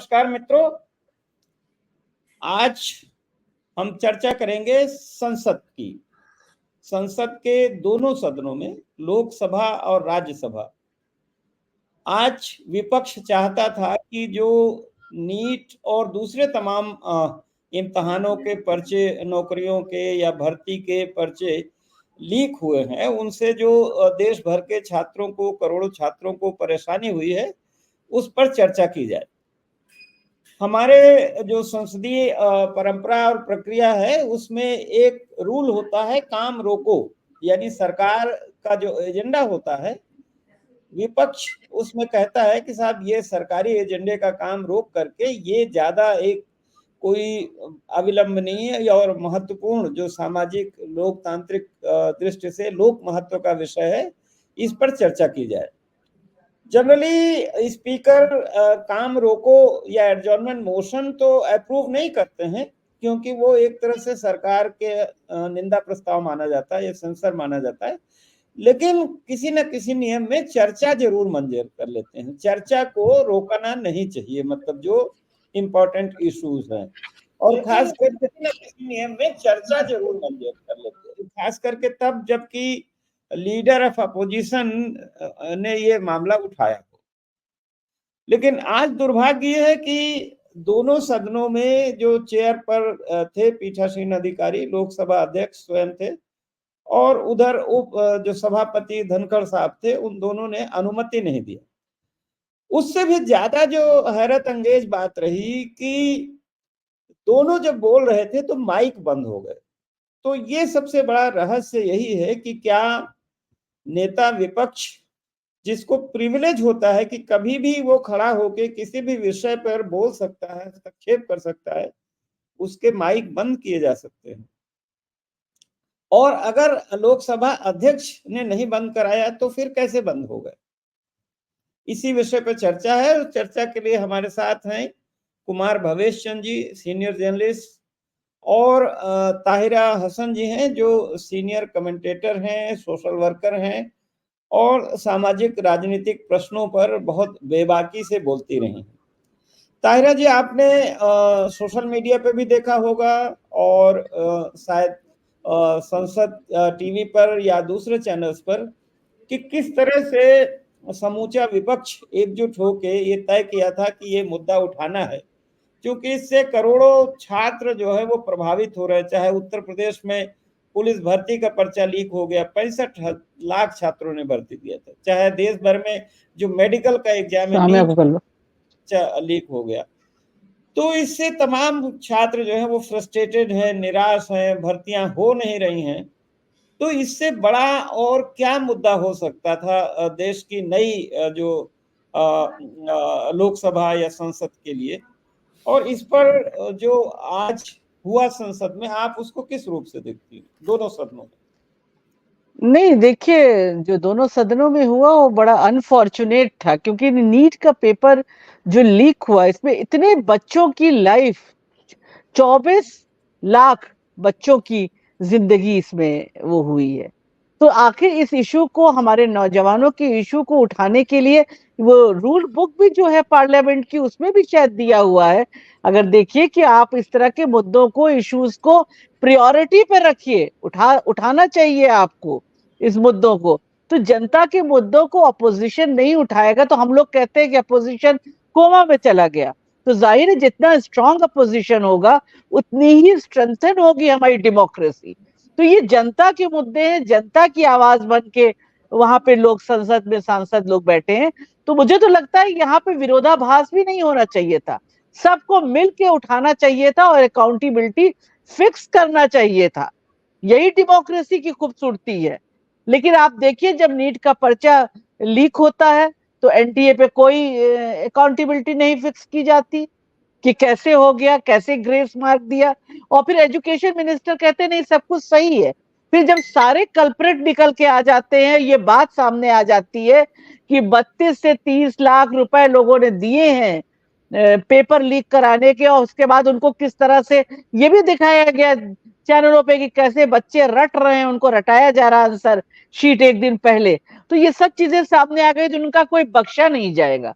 नमस्कार मित्रों, आज हम चर्चा करेंगे संसद की। संसद के दोनों सदनों में, लोकसभा और राज्यसभा। आज विपक्ष चाहता था कि जो नीट और दूसरे तमाम इम्तहानों के पर्चे, नौकरियों के या भर्ती के पर्चे लीक हुए हैं, उनसे जो देश भर के छात्रों को, करोड़ों छात्रों को परेशानी हुई है, उस पर चर्चा की जाए। हमारे जो संसदीय परंपरा और प्रक्रिया है, उसमें एक रूल होता है, काम रोको। यानी सरकार का जो एजेंडा होता है, विपक्ष उसमें कहता है कि साहब ये सरकारी एजेंडे का काम रोक करके ये ज्यादा एक कोई अविलंबनीय और महत्वपूर्ण जो सामाजिक लोकतांत्रिक दृष्टि से लोक महत्व का विषय है, इस पर चर्चा की जाए। जनरली स्पीकर काम रोको या एडजॉर्नमेंट मोशन तो अप्रूव नहीं करते हैं, क्योंकि वो एक तरह से सरकार के निंदा प्रस्ताव माना जाता है या सेंसर माना जाता है। लेकिन किसी न किसी नियम में चर्चा जरूर मंजूर कर लेते हैं। चर्चा को रोकना नहीं चाहिए, मतलब जो इम्पोर्टेंट इश्यूज हैं, और खास करके किसी न किसी नियम में चर्चा जरूर मंजूर कर लेते हैं, खास करके तब जबकि लीडर ऑफ अपोजिशन ने ये मामला उठाया हो। लेकिन आज दुर्भाग्य है कि दोनों सदनों में जो चेयर पर थे पीठासीन अधिकारी, लोकसभा अध्यक्ष स्वयं थे, और उधर उप जो सभापति धनखड़ साहब थे, उन दोनों ने अनुमति नहीं दी। उससे भी ज्यादा जो हैरत अंगेज बात रही कि दोनों जब बोल रहे थे तो माइक बंद हो गए। तो ये सबसे बड़ा रहस्य यही है कि क्या नेता विपक्ष, जिसको प्रिविलेज होता है कि कभी भी वो खड़ा होकर किसी भी विषय पर बोल सकता है, हस्तक्षेप कर सकता है, उसके माइक बंद किए जा सकते हैं। और अगर लोकसभा अध्यक्ष ने नहीं बंद कराया तो फिर कैसे बंद हो गए? इसी विषय पर चर्चा है, और चर्चा के लिए हमारे साथ हैं कुमार भवेश चंद जी, सीनियर जर्नलिस्ट, और ताहिरा हसन जी हैं, जो सीनियर कमेंटेटर हैं, सोशल वर्कर हैं, और सामाजिक राजनीतिक प्रश्नों पर बहुत बेबाकी से बोलती रही। ताहिरा जी, आपने सोशल मीडिया पे भी देखा होगा, और शायद संसद टीवी पर या दूसरे चैनल्स पर, कि किस तरह से समूचा विपक्ष एकजुट होके ये तय किया था कि ये मुद्दा उठाना है, क्योंकि इससे करोड़ों छात्र जो है वो प्रभावित हो रहे। चाहे उत्तर प्रदेश में पुलिस भर्ती का पर्चा लीक हो गया, 65 लाख छात्रों ने भर्ती दिया था। चाहे देश भर में जो मेडिकल का एग्जाम है लीक हो गया। तो इससे तमाम छात्र जो है वो फ्रस्ट्रेटेड है, निराश है, भर्तियां हो नहीं रही हैं। तो इससे बड़ा और क्या मुद्दा हो सकता था देश की नई जो लोकसभा या संसद के लिए? और इस पर जो आज हुआ संसद में, आप उसको किस रूप से देखती हैं, दोनों सदनों में? नहीं, देखिए, जो दोनों सदनों में हुआ वो बड़ा अनफॉर्चुनेट था, क्योंकि नीट का पेपर जो लीक हुआ, इसमें इतने बच्चों की लाइफ, 24 लाख बच्चों की जिंदगी इसमें वो हुई है। तो आखिर इस इशू को, हमारे नौजवानों के इशू को उठाने के लिए वो रूल बुक भी जो है पार्लियामेंट की, उसमें भी शायद दिया हुआ है। अगर देखिए कि आप इस तरह के मुद्दों को, इश्यूज को प्रायोरिटी पे रखिए, उठाना चाहिए आपको इस मुद्दों को। तो जनता के मुद्दों को अपोजिशन नहीं उठाएगा तो हम लोग कहते हैं कि अपोजिशन कोमा में चला गया। तो जाहिर है जितना स्ट्रांग अपोजिशन होगा उतनी ही स्ट्रेंथन होगी हमारी डेमोक्रेसी। तो ये जनता के मुद्दे हैं, जनता की आवाज बन के वहां पे लोग, संसद में सांसद लोग बैठे हैं। तो मुझे तो लगता है यहाँ पे विरोधाभास भी नहीं होना चाहिए था, सबको मिलके उठाना चाहिए था और अकाउंटेबिलिटी फिक्स करना चाहिए था। यही डेमोक्रेसी की खूबसूरती है। लेकिन आप देखिए, जब नीट का पर्चा लीक होता है तो एनटीए पे कोई अकाउंटेबिलिटी नहीं फिक्स की जाती कि कैसे हो गया, कैसे ग्रेस मार्क दिया, और फिर एजुकेशन मिनिस्टर कहते नहीं सब कुछ सही है। फिर जब सारे कल्प्रेट निकल के आ जाते हैं, ये बात सामने आ जाती है कि 32 से 30 लाख रुपए लोगों ने दिए हैं पेपर लीक कराने के, और उसके बाद उनको किस तरह से ये भी दिखाया गया चैनलों पे कि कैसे बच्चे रट रहे हैं, उनको रटाया जा रहा आंसर शीट एक दिन पहले। तो ये सब चीजें सामने आ गई, तो उनका कोई बख्शा नहीं जाएगा।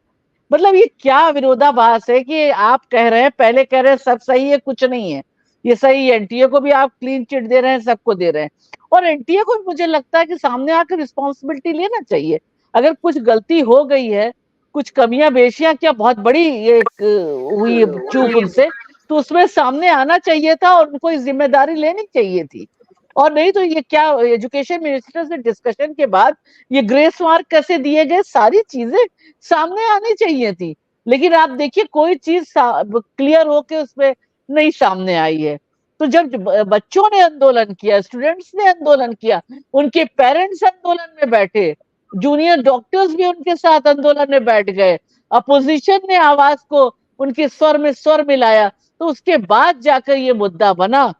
मतलब ये क्या विरोधाभास है कि आप कह रहे हैं, पहले कह रहे हैं सब सही है, कुछ नहीं है, ये सही है, एनटीए को भी आप क्लीन चिट दे रहे हैं, सबको दे रहे हैं, और एनटीए को भी मुझे लगता है कि सामने आकर रिस्पॉन्सिबिलिटी लेना चाहिए। अगर कुछ गलती हो गई है, कुछ कमियां बेशियां, क्या बहुत बड़ी ये हुई चूक उनसे, तो उसमें सामने आना चाहिए था और उनको इस जिम्मेदारी लेनी चाहिए थी। और नहीं तो ये क्या, एजुकेशन मिनिस्टर से डिस्कशन के बाद ये ग्रेस मार्क कैसे दिए गए, सारी चीजें सामने आनी चाहिए थी। लेकिन आप देखिए कोई चीज क्लियर होके उसमें नहीं सामने आई है। तो जब बच्चों ने आंदोलन किया, स्टूडेंट्स ने आंदोलन किया, उनके पेरेंट्स आंदोलन में बैठे, जूनियर डॉक्टर्स भी उनके साथ आंदोलन में बैठ गए, अपोजिशन ने आवाज को उनके स्वर में स्वर मिलाया, तो उसके बाद जाकर ये मुद्दा बना।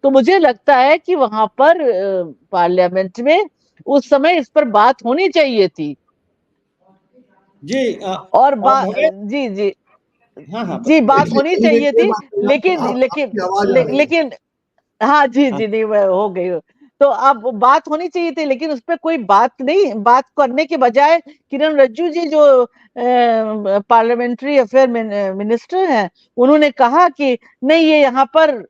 तो मुझे लगता है कि वहां पर पार्लियामेंट में उस समय इस पर बात होनी चाहिए थी। जी और भवेश, जी जी हाँ हाँ जी, बताइए। बात होनी चाहिए थी। लेकिन लेकिन लेकिन हाँ जी हाँ जी, नहीं मैं हो गई हूँ। तो अब बात होनी चाहिए थी, लेकिन उस पर कोई बात नहीं, बात करने के बजाय किरण रिजिजू जी जो पार्लियामेंट्री अफेयर मिनिस्टर हैं, उन्होंने कहा कि नहीं ये यहाँ पर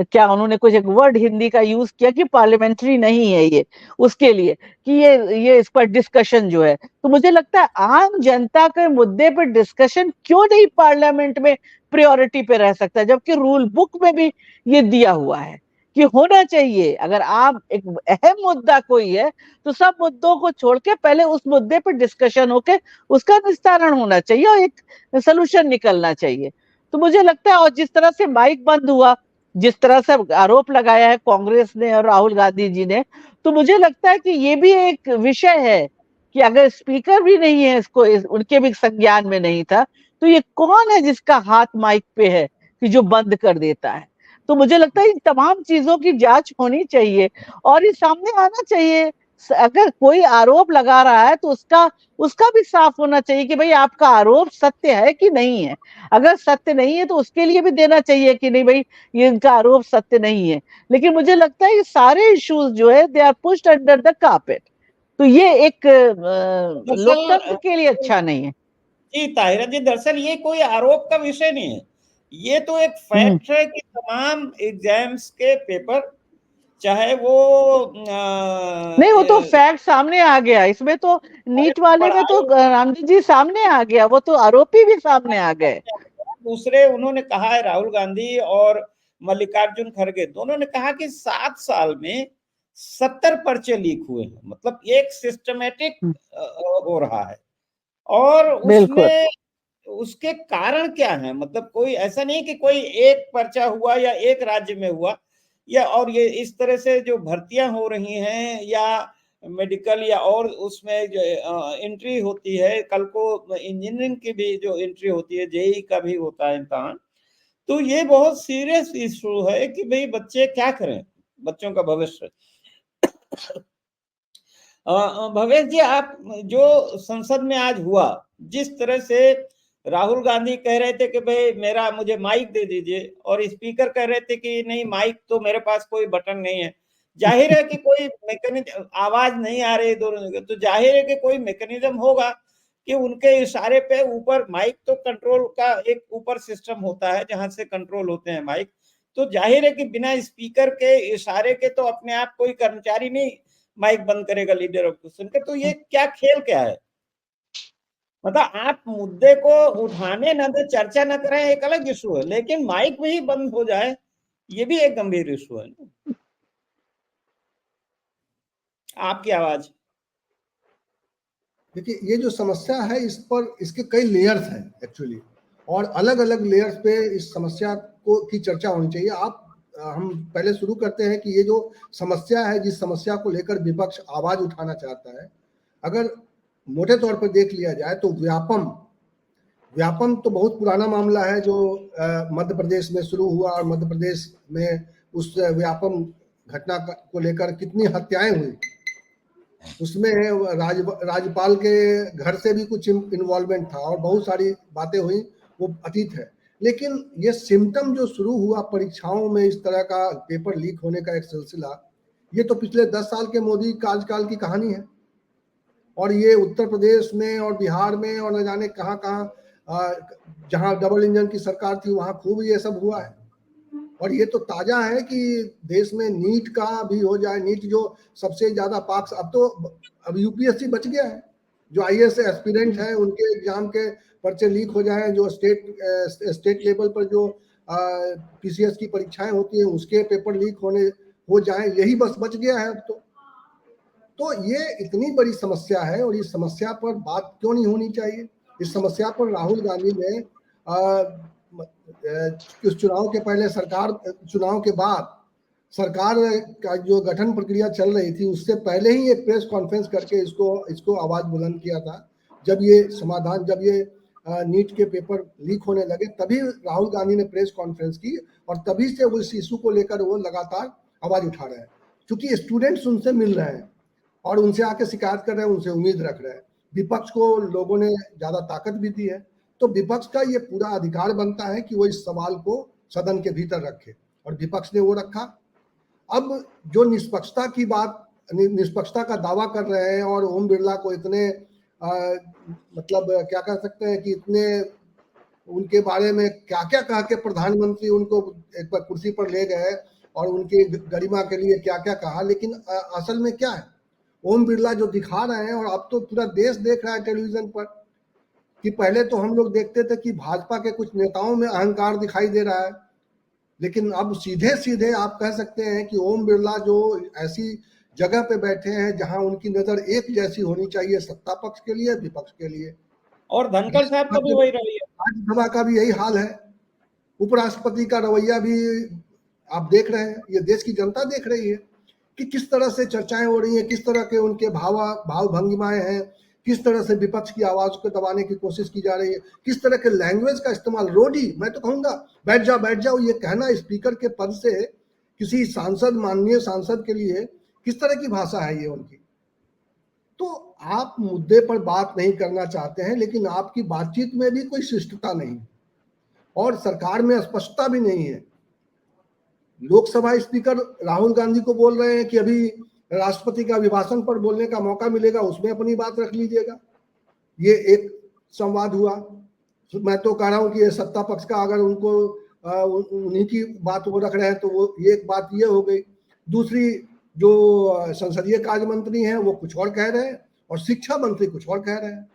क्या उन्होंने कुछ एक वर्ड हिंदी का यूज किया कि पार्लियामेंट्री नहीं है ये, उसके लिए कि ये इस पर डिस्कशन जो है। तो मुझे लगता है आम जनता के मुद्दे पर डिस्कशन क्यों नहीं पार्लियामेंट में प्रायोरिटी पे रह सकता है, जबकि रूल बुक में भी ये दिया हुआ है कि होना चाहिए। अगर आप एक अहम मुद्दा कोई है तो सब मुद्दों को छोड़ के पहले उस मुद्दे पर डिस्कशन होके उसका निस्तारण होना चाहिए और एक सोल्यूशन निकलना चाहिए। तो मुझे लगता है, और जिस तरह से माइक बंद हुआ, जिस तरह से आरोप लगाया है कांग्रेस ने और राहुल गांधी जी ने, तो मुझे लगता है कि ये भी एक विषय है कि अगर स्पीकर भी नहीं है, उनके भी संज्ञान में नहीं था, तो ये कौन है जिसका हाथ माइक पे है कि जो बंद कर देता है। तो मुझे लगता है इन तमाम चीजों की जांच होनी चाहिए और ये सामने आना चाहिए। अगर कोई आरोप लगा रहा है तो उसका उसका भी साफ होना चाहिए कि भाई आपका आरोप सत्य है कि नहीं है। अगर सत्य नहीं है तो उसके लिए भी देना चाहिए कि नहीं भाई ये इनका आरोप सत्य नहीं है। लेकिन मुझे लगता है ये सारे इश्यूज जो है they are pushed under the carpet. तो ये एक लोकतंत्र दरअसल के लिए अच्छा नहीं है। जी ताहिरा जी, दरअसल ये कोई आरोप का विषय नहीं है, ये तो एक हम्म। फैक्ट है कि तमाम एग्जाम्स के पेपर, चाहे वो नहीं, वो तो फैक्ट सामने आ गया इसमें तो, नीट वाले में तो पढ़ाई, रामजी जी सामने आ गया, वो तो आरोपी भी सामने आ गए। दूसरे उन्होंने कहा है, राहुल गांधी और मल्लिकार्जुन खड़गे दोनों ने कहा कि 7 साल में 70 पर्चे लीक हुए हैं, मतलब एक सिस्टमेटिक हो रहा है। और बिल्कुल। उसमें उसके कारण क्या है, मतलब कोई ऐसा नहीं कि कोई एक पर्चा हुआ या एक राज्य में हुआ, या और ये इस तरह से जो भर्तियां हो रही हैं या मेडिकल या और उसमें जो एंट्री होती है, कल को इंजीनियरिंग की भी जो एंट्री होती है, जेई का भी होता है इम्तहान, तो ये बहुत सीरियस इशू है कि भाई बच्चे क्या करें, बच्चों का भविष्य। भवेश जी, आप जो संसद में आज हुआ, जिस तरह से राहुल गांधी कह रहे थे कि भाई मेरा मुझे माइक दे दीजिए, और स्पीकर कह रहे थे कि नहीं माइक तो मेरे पास कोई बटन नहीं है, जाहिर है कि कोई मैकेनिज्म, आवाज नहीं आ रही दोनों जगह, तो जाहिर है कि कोई मैकेनिज्म होगा कि उनके इशारे पे ऊपर माइक, तो कंट्रोल का एक ऊपर सिस्टम होता है जहां से कंट्रोल होते हैं माइक, तो जाहिर है कि बिना स्पीकर के इशारे के तो अपने आप कोई कर्मचारी नहीं माइक बंद करेगा लीडर ऑफ क्वेश्चन के। तो ये क्या खेल क्या है, मतलब आप मुद्दे को उठाने न दे, चर्चा न करें, एक अलग इशू है, लेकिन माइक भी बंद हो जाए ये भी एक गंभीर इशू है ना। आपकी आवाज। देखिए ये जो समस्या है इस पर इसके कई लेयर्स हैं एक्चुअली, और अलग अलग लेयर्स पे इस समस्या को की चर्चा होनी चाहिए। आप हम पहले शुरू करते हैं कि ये जो समस्या है, जिस समस्या को लेकर विपक्ष आवाज उठाना चाहता है, अगर मोटे तौर पर देख लिया जाए तो व्यापम व्यापम तो बहुत पुराना मामला है, जो मध्य प्रदेश में शुरू हुआ, और मध्य प्रदेश में उस व्यापम घटना को लेकर कितनी हत्याएं हुई, उसमें राज्यपाल के घर से भी कुछ इन्वॉल्वमेंट था और बहुत सारी बातें हुई, वो अतीत है। लेकिन ये सिम्टम जो शुरू हुआ परीक्षाओं में, इस तरह का पेपर लीक होने का एक सिलसिला, ये तो पिछले 10 साल के मोदी कार्यकाल की कहानी है। और ये उत्तर प्रदेश में और बिहार में और न जाने कहाँ कहाँ जहाँ डबल इंजन की सरकार थी वहाँ खूब ये सब हुआ है। और ये तो ताजा है कि देश में नीट का भी हो जाए, नीट जो सबसे ज्यादा पास, अब यूपीएससी बच गया है, जो आईएएस एस्पिरेंट है उनके एग्जाम के पर्चे लीक हो जाए, जो स्टेट लेवल पर जो पीसीएस की परीक्षाएं होती है उसके पेपर लीक हो जाए, यही बस बच गया है अब तो ये इतनी बड़ी समस्या है और इस समस्या पर बात क्यों नहीं होनी चाहिए। इस समस्या पर राहुल गांधी ने इस चुनाव के पहले, चुनाव के बाद सरकार का जो गठन प्रक्रिया चल रही थी उससे पहले ही एक प्रेस कॉन्फ्रेंस करके इसको आवाज बुलंद किया था। जब ये नीट के पेपर लीक होने लगे तभी राहुल गांधी ने प्रेस कॉन्फ्रेंस की और तभी से वो इस इशू को लेकर वो लगातार आवाज उठा रहे हैं, क्योंकि स्टूडेंट्स उनसे मिल रहे हैं और उनसे आके शिकायत कर रहे हैं, उनसे उम्मीद रख रहे हैं। विपक्ष को लोगों ने ज्यादा ताकत भी दी है, तो विपक्ष का ये पूरा अधिकार बनता है कि वो इस सवाल को सदन के भीतर रखे और विपक्ष ने वो रखा। अब जो निष्पक्षता का दावा कर रहे हैं और ओम बिरला को इतने मतलब क्या कह सकते हैं कि इतने उनके बारे में क्या क्या कहा कि प्रधानमंत्री उनको एक बार कुर्सी पर ले गए और उनकी गरिमा के लिए क्या क्या कहा, लेकिन असल में क्या है ओम बिरला जो दिखा रहे हैं, और अब तो पूरा देश देख रहा है टेलीविजन पर कि पहले तो हम लोग देखते थे कि भाजपा के कुछ नेताओं में अहंकार दिखाई दे रहा है, लेकिन अब सीधे सीधे आप कह सकते हैं कि ओम बिरला जो ऐसी जगह पे बैठे हैं जहां उनकी नजर एक जैसी होनी चाहिए, सत्ता पक्ष के लिए, विपक्ष के लिए। और धनखड़ साहब का भी वही रवैया, राज्यसभा का भी यही हाल है, उपराष्ट्रपति का रवैया भी आप देख रहे हैं, ये देश की जनता देख रही है कि किस तरह से चर्चाएं हो रही हैं, किस तरह के उनके भाव भंगिमाएं हैं, किस तरह से विपक्ष की आवाज को दबाने की कोशिश की जा रही है, किस तरह के लैंग्वेज का इस्तेमाल, रोडी, मैं तो कहूंगा बैठ जाओ ये कहना स्पीकर के पद से किसी सांसद, माननीय सांसद के लिए किस तरह की भाषा है ये उनकी। तो आप मुद्दे पर बात नहीं करना चाहते हैं, लेकिन आपकी बातचीत में भी कोई शिष्टता नहीं और सरकार में स्पष्टता भी नहीं है। लोकसभा स्पीकर राहुल गांधी को बोल रहे हैं कि अभी राष्ट्रपति का अभिभाषण पर बोलने का मौका मिलेगा, उसमें अपनी बात रख लीजिएगा। ये एक संवाद हुआ। मैं तो कह रहा हूं कि ये सत्ता पक्ष का अगर उनको उन्हीं की बात वो रख रहे हैं तो वो ये एक बात ये हो गई। दूसरी, जो संसदीय कार्य मंत्री हैं वो कुछ और कह रहे हैं और शिक्षा मंत्री कुछ और कह रहे हैं।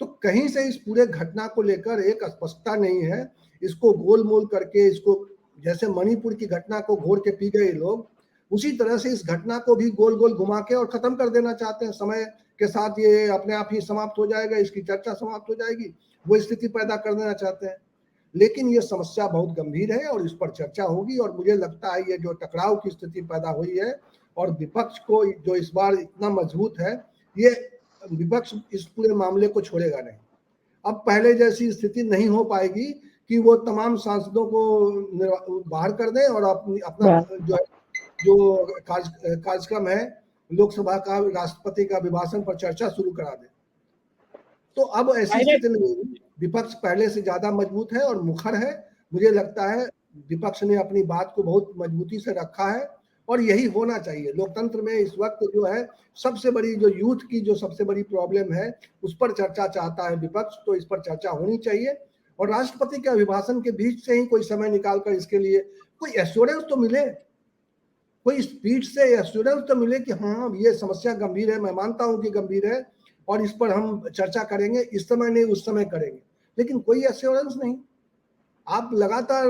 तो कहीं से इस पूरे घटना को लेकर एक स्पष्टता नहीं है। इसको गोल मोल करके, इसको जैसे मणिपुर की घटना को घोर के पी गए लोग, उसी तरह से इस घटना को भी गोल गोल घुमा के और खत्म कर देना चाहते हैं। समय के साथ ये अपने आप ही समाप्त हो जाएगा, इसकी चर्चा समाप्त हो जाएगी, वो स्थिति पैदा कर देना चाहते हैं। लेकिन ये समस्या बहुत गंभीर है और इस पर चर्चा होगी और मुझे लगता है ये जो टकराव की स्थिति पैदा हुई है और विपक्ष को जो इस बार इतना मजबूत है, ये विपक्ष इस पूरे मामले को छोड़ेगा नहीं। अब पहले जैसी स्थिति नहीं हो पाएगी कि वो तमाम सांसदों को बाहर कर दें और अपना जो कार्यक्रम है लोकसभा का, राष्ट्रपति का अभिभाषण पर चर्चा शुरू करा दें। तो अब ऐसी स्थिति नहीं, विपक्ष पहले से ज्यादा मजबूत है और मुखर है। मुझे लगता है विपक्ष ने अपनी बात को बहुत मजबूती से रखा है और यही होना चाहिए। लोकतंत्र में इस वक्त जो है सबसे बड़ी, जो यूथ की जो सबसे बड़ी प्रॉब्लम है उस पर चर्चा चाहता है विपक्ष, तो इस पर चर्चा होनी चाहिए और राष्ट्रपति के अभिभाषण के बीच से ही कोई समय निकालकर इसके लिए कोई एश्योरेंस तो मिले, कोई स्पीड से एश्योरेंस तो मिले कि हाँ ये समस्या गंभीर है, मैं मानता हूं कि गंभीर है और इस पर हम चर्चा करेंगे, इस समय नहीं उस समय करेंगे, लेकिन कोई एश्योरेंस नहीं। आप लगातार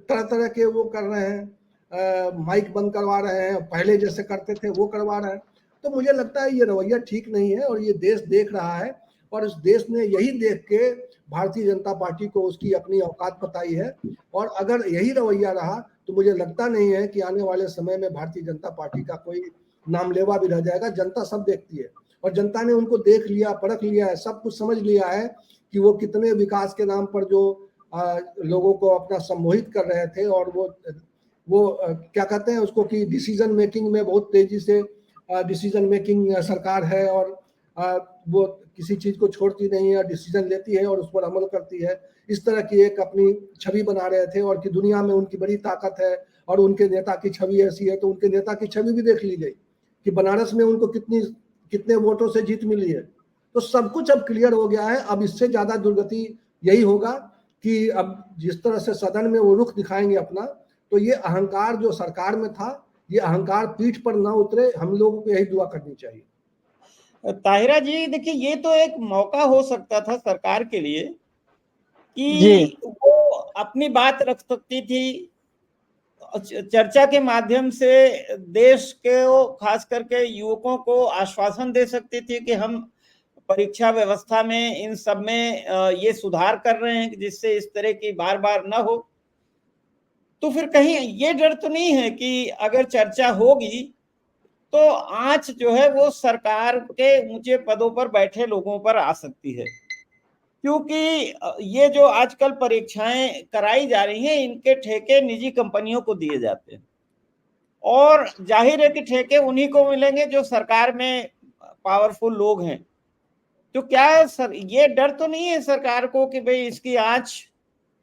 तरह तरह के वो कर रहे हैं, माइक बंद करवा रहे हैं, पहले जैसे करते थे वो करवा रहे हैं। तो मुझे लगता है ये रवैया ठीक नहीं है और ये देश देख रहा है और इस देश ने यही देख के भारतीय जनता पार्टी को उसकी अपनी औकात बताई है और अगर यही रवैया रहा तो मुझे लगता नहीं है कि आने वाले समय में भारतीय जनता पार्टी का कोई नामलेवा भी रह जाएगा। जनता सब देखती है और जनता ने उनको देख लिया, परख लिया है, सब कुछ समझ लिया है कि वो कितने विकास के नाम पर जो लोगों को अपना सम्मोहित कर रहे थे और वो क्या कहते हैं उसको कि डिसीजन मेकिंग में बहुत तेजी से डिसीजन मेकिंग सरकार है और वो किसी चीज को छोड़ती नहीं है, डिसीजन लेती है और उस पर अमल करती है। इस तरह की एक अपनी छवि बना रहे थे और कि दुनिया में उनकी बड़ी ताकत है और उनके नेता की छवि ऐसी है, तो उनके नेता की छवि भी देख ली गई कि बनारस में उनको कितने वोटों से जीत मिली है। तो सब कुछ अब क्लियर हो गया है। अब इससे ज्यादा दुर्गति यही होगा कि अब जिस तरह से सदन में वो रुख दिखाएंगे अपना, तो ये अहंकार जो सरकार में था, ये अहंकार पीठ पर ना उतरे। हम लोगों को यही दुआ करनी चाहिए। ताहिरा जी, देखिए ये तो एक मौका हो सकता था सरकार के लिए जी कि वो अपनी बात रख सकती थी, चर्चा के माध्यम से देश के खास करके युवकों को आश्वासन दे सकती थी कि हम परीक्षा व्यवस्था में इन सब में ये सुधार कर रहे हैं जिससे इस तरह की बार बार न हो। तो फिर कहीं ये डर तो नहीं है कि अगर चर्चा होगी तो आंच जो है वो सरकार के ऊंचे पदों पर बैठे लोगों पर आ सकती है, क्योंकि ये जो आजकल परीक्षाएं कराई जा रही हैं इनके ठेके निजी कंपनियों को दिए जाते हैं, और जाहिर है कि ठेके उन्हीं को मिलेंगे जो सरकार में पावरफुल लोग हैं। तो क्या सर ये डर तो नहीं है सरकार को कि भाई इसकी आंच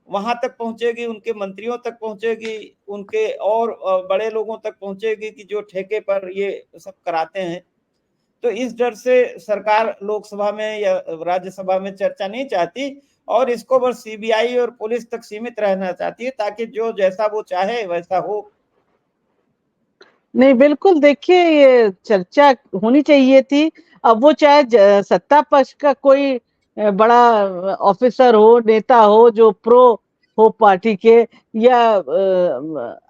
वहां तक पहुंचेगी, उनके मंत्रियों तक पहुंचेगी, उनके और बड़े लोगों तक पहुंचेगी कि जो ठेके पर ये सब कराते हैं? तो इस डर से सरकार लोकसभा में या राज्यसभा में चर्चा नहीं चाहती और इसको बस सीबीआई और पुलिस तक सीमित रहना चाहती है ताकि जो जैसा वो चाहे वैसा हो। नहीं, बिल्कुल देखिए ये चर्चा होनी चाहिए थी। अब वो चाहे सत्ता पक्ष का कोई बड़ा ऑफिसर हो, नेता हो जो प्रो हो पार्टी के, या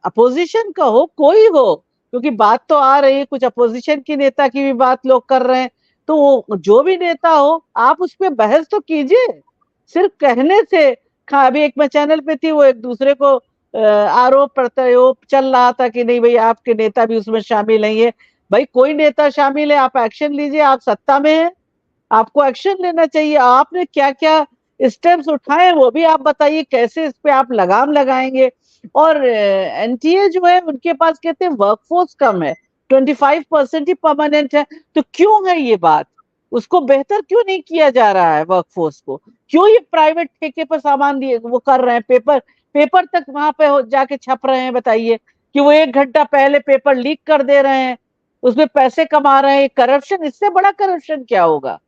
अपोजिशन का हो, कोई हो, क्योंकि बात तो आ रही है, कुछ अपोजिशन की नेता की भी बात लोग कर रहे हैं। तो वो जो भी नेता हो, आप उस पर बहस तो कीजिए। सिर्फ कहने से अभी एक मैं चैनल पे थी, वो एक दूसरे को आरोप प्रत्यारोप चल रहा था कि नहीं भाई आपके नेता भी उसमें शामिल नहीं है। भाई कोई नेता शामिल है, आप एक्शन लीजिए, आप सत्ता में हैं, आपको एक्शन लेना चाहिए। आपने क्या क्या स्टेप्स उठाए वो भी आप बताइए, कैसे इस पे आप लगाम लगाएंगे। और एनटीए जो है उनके पास कहते हैं वर्कफोर्स कम है, 25% ही परमानेंट है। तो क्यों है ये बात, उसको बेहतर क्यों नहीं किया जा रहा है वर्कफोर्स को? क्यों ये प्राइवेट ठेके पर सामान दिए वो कर रहे हैं, पेपर तक वहां पे जाके छप रहे हैं? बताइए कि वो 1 घंटा पहले पेपर लीक कर दे रहे हैं, उसमें पैसे कमा रहे हैं। करप्शन, इससे बड़ा करप्शन क्या होगा?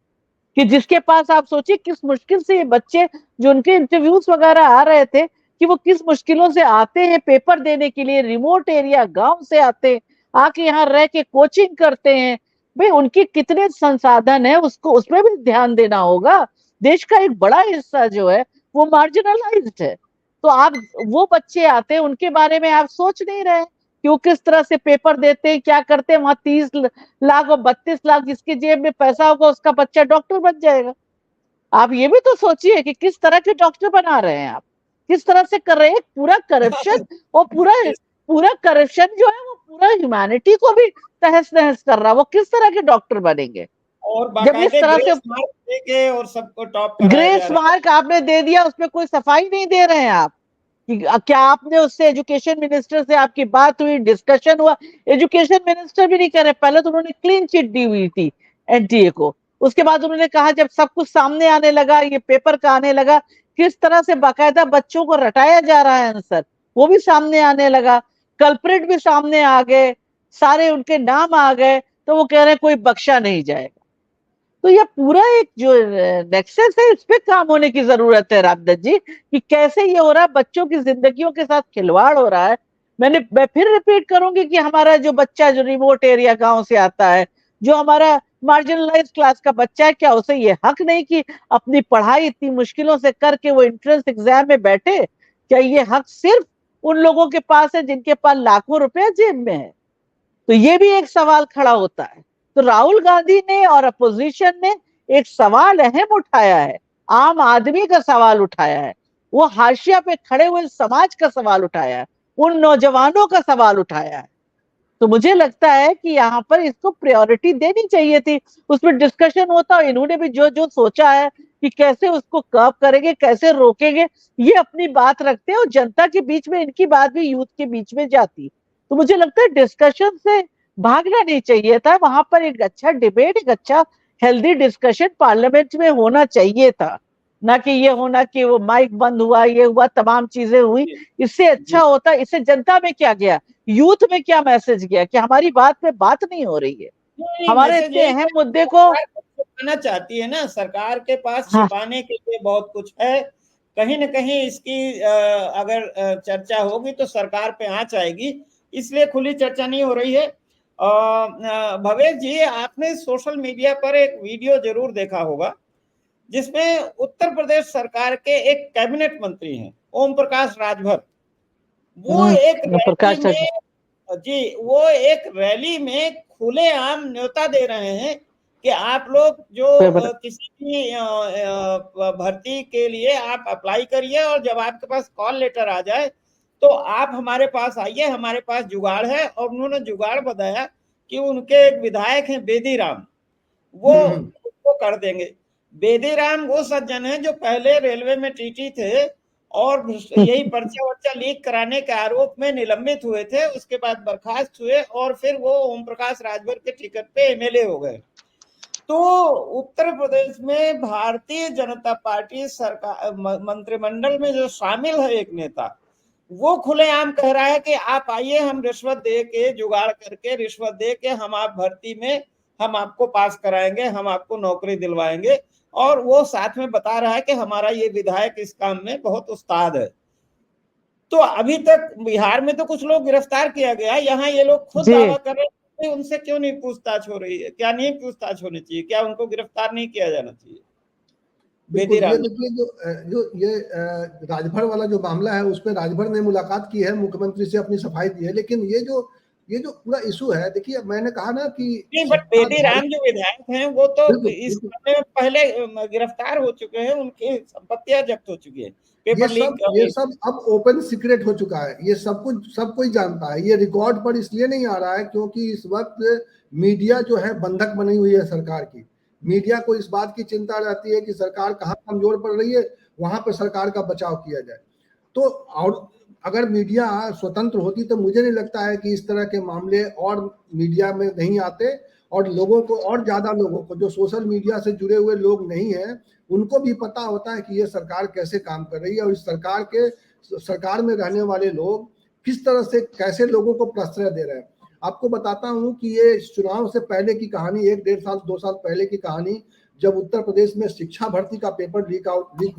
कि जिसके पास आप सोचिए किस मुश्किल से ये बच्चे जो उनके इंटरव्यूज वगैरह आ रहे थे कि वो किस मुश्किलों से आते हैं पेपर देने के लिए, रिमोट एरिया गांव से आते हैं, आके यहाँ रह के कोचिंग करते हैं। भाई उनके कितने संसाधन है, उसको उसमें भी ध्यान देना होगा। देश का एक बड़ा हिस्सा जो है वो मार्जिनलाइज्ड है। तो आप वो बच्चे आते हैं उनके बारे में आप सोच नहीं रहे कि वो किस तरह से पेपर देते हैं, क्या करते हैं। वहां 30 लाख और 32 लाख जिसकी जेब में पैसा होगा उसका बच्चा डॉक्टर बन जाएगा। आप ये भी तो सोचिए कि किस तरह के डॉक्टर बना रहे हैं आप, किस तरह से कर रहे हैं। पूरा करप्शन, और पूरा करप्शन जो है वो पूरा ह्यूमैनिटी को भी तहस नहस कर रहा है। वो किस तरह के डॉक्टर बनेंगे और जब इस तरह से ग्रेस मार्क देके और सबको टॉप कराया जा ग्रेस रहा है। मार्क आपने दे दिया, उसमें कोई सफाई नहीं दे रहे हैं आप कि क्या आपने उससे एजुकेशन मिनिस्टर से आपकी बात हुई, डिस्कशन हुआ? एजुकेशन मिनिस्टर भी नहीं कर रहे। पहले तो उन्होंने क्लीन चिट दी हुई थी एनटीए को, उसके बाद उन्होंने कहा जब सब कुछ सामने आने लगा, ये पेपर का आने लगा, किस तरह से बाकायदा बच्चों को रटाया जा रहा है आंसर, वो भी सामने आने लगा, कल्प्रिट भी सामने आ गए, सारे उनके नाम आ गए, तो वो कह रहे हैं कोई बख्शा नहीं जाएगा। तो ये पूरा एक जो नेक्सस है इस पे काम होने की जरूरत है रामदत्त जी, कि कैसे ये हो रहा है, बच्चों की जिंदगियों के साथ खिलवाड़ हो रहा है। मैं फिर रिपीट करूंगी कि हमारा जो बच्चा जो रिमोट एरिया गांव से आता है, जो हमारा मार्जिनलाइज क्लास का बच्चा है, क्या उसे ये हक नहीं कि अपनी पढ़ाई इतनी मुश्किलों से करके वो एंट्रेंस एग्जाम में बैठे? क्या ये हक सिर्फ उन लोगों के पास है जिनके पास लाखों रुपए जेब में है? तो ये भी एक सवाल खड़ा होता है। तो राहुल गांधी ने और अपोजिशन ने एक सवाल अहम उठाया है, आम आदमी का सवाल उठाया है, वो हाशिया पे खड़े हुए समाज का सवाल उठाया है, उन नौजवानों का सवाल उठाया है। तो मुझे लगता है कि यहाँ पर इसको प्रायोरिटी देनी चाहिए थी, उसमें डिस्कशन होता। और इन्होंने भी जो जो सोचा है कि कैसे उसको कर्व करेंगे, कैसे रोकेंगे, ये अपनी बात रखते हैं और जनता के बीच में इनकी बात भी यूथ के बीच में जाती। तो मुझे लगता है डिस्कशन से भागना नहीं चाहिए था, वहां पर एक अच्छा डिबेट, एक अच्छा हेल्दी डिस्कशन पार्लियामेंट में होना चाहिए था, ना कि ये होना कि वो माइक बंद हुआ, ये हुआ, तमाम चीजें हुई। इससे अच्छा होता, इससे जनता में क्या गया, यूथ में क्या मैसेज गया कि हमारी बात पे बात नहीं हो रही है। हमारे मैसेज इतने यही अहम है, मुद्दे को सरकार कुछ छुपाना चाहती है ना, सरकार के पास हाँ छिपाने के लिए बहुत कुछ है। कहीं न कहीं इसकी अगर चर्चा होगी तो सरकार पे आँच आएगी, इसलिए खुली चर्चा नहीं हो रही है। भवेश जी, आपने सोशल मीडिया पर एक वीडियो जरूर देखा होगा, जिसमें उत्तर प्रदेश सरकार के एक कैबिनेट मंत्री हैं, ओम प्रकाश राजभर। वो एक रैली प्रकाश में जी, वो एक रैली में खुलेआम न्योता दे रहे हैं कि आप लोग जो किसी भी भर्ती के लिए आप अप्लाई करिए, और जब आपके पास कॉल लेटर आ जाए तो आप हमारे पास आइए, हमारे पास जुगाड़ है। और उन्होंने जुगाड़ बताया कि उनके एक विधायक हैं बेदी राम, वो उसको कर देंगे। बेदी राम वो सज्जन है जो पहले रेलवे में टीटी थे और यही पर्चा वर्चा लीक कराने के आरोप में निलंबित हुए थे, उसके बाद बर्खास्त हुए और फिर वो ओम प्रकाश राजभर के टिकट पे एमएलए हो गए। तो उत्तर प्रदेश में भारतीय जनता पार्टी सरकार मंत्रिमंडल में जो शामिल है एक नेता, वो खुलेआम कह रहा है कि आप आइए, हम रिश्वत दे के जुगाड़ करके रिश्वत दे के हम आप भर्ती में हम आपको पास कराएंगे, हम आपको नौकरी दिलवाएंगे। और वो साथ में बता रहा है कि हमारा ये विधायक इस काम में बहुत उस्ताद है। तो अभी तक बिहार में तो कुछ लोग गिरफ्तार किया गया, यहाँ ये लोग खुद जी दावा कर रहे हैं, उनसे क्यों नहीं पूछताछ हो रही है? क्या नहीं पूछताछ होनी चाहिए? क्या उनको गिरफ्तार नहीं किया जाना चाहिए? बिल्कुल। ये बेदीराम देखिए जो ये राजभर वाला जो मामला है, उसमें राजभर ने मुलाकात की है, मुख्यमंत्री से अपनी सफाई दी है, लेकिन ये जो पूरा इशू है, देखिए मैंने कहा ना कि नहीं, बट बेदीराम जो विधायक हैं वो तो बिल्कुल इस बिल्कुल मामले में पहले गिरफ्तार हो चुके हैं, उनकी संपत्तियां जब्त हो चुकी है, पेपर लीक ये सब अब ओपन सीक्रेट हो चुका है, ये सब कोई जानता है। ये रिकॉर्ड पर इसलिए नहीं आ रहा है क्योंकि इस वक्त मीडिया जो है बंधक बनी हुई है सरकार की। मीडिया को इस बात की चिंता रहती है कि सरकार कहाँ कमजोर पड़ रही है, वहां पर सरकार का बचाव किया जाए। तो और अगर मीडिया स्वतंत्र होती तो मुझे नहीं लगता है कि इस तरह के मामले और मीडिया में नहीं आते, और लोगों को, और ज्यादा लोगों को जो सोशल मीडिया से जुड़े हुए लोग नहीं हैं, उनको भी पता होता है कि ये सरकार कैसे काम कर रही है, और इस सरकार में रहने वाले लोग किस तरह से कैसे लोगों को प्रश्रय दे रहे हैं। आपको बताता हूं कि ये चुनाव से पहले की कहानी, 1-1.5 साल 2 साल पहले की कहानी, जब उत्तर प्रदेश में शिक्षा भर्ती का पेपर लीक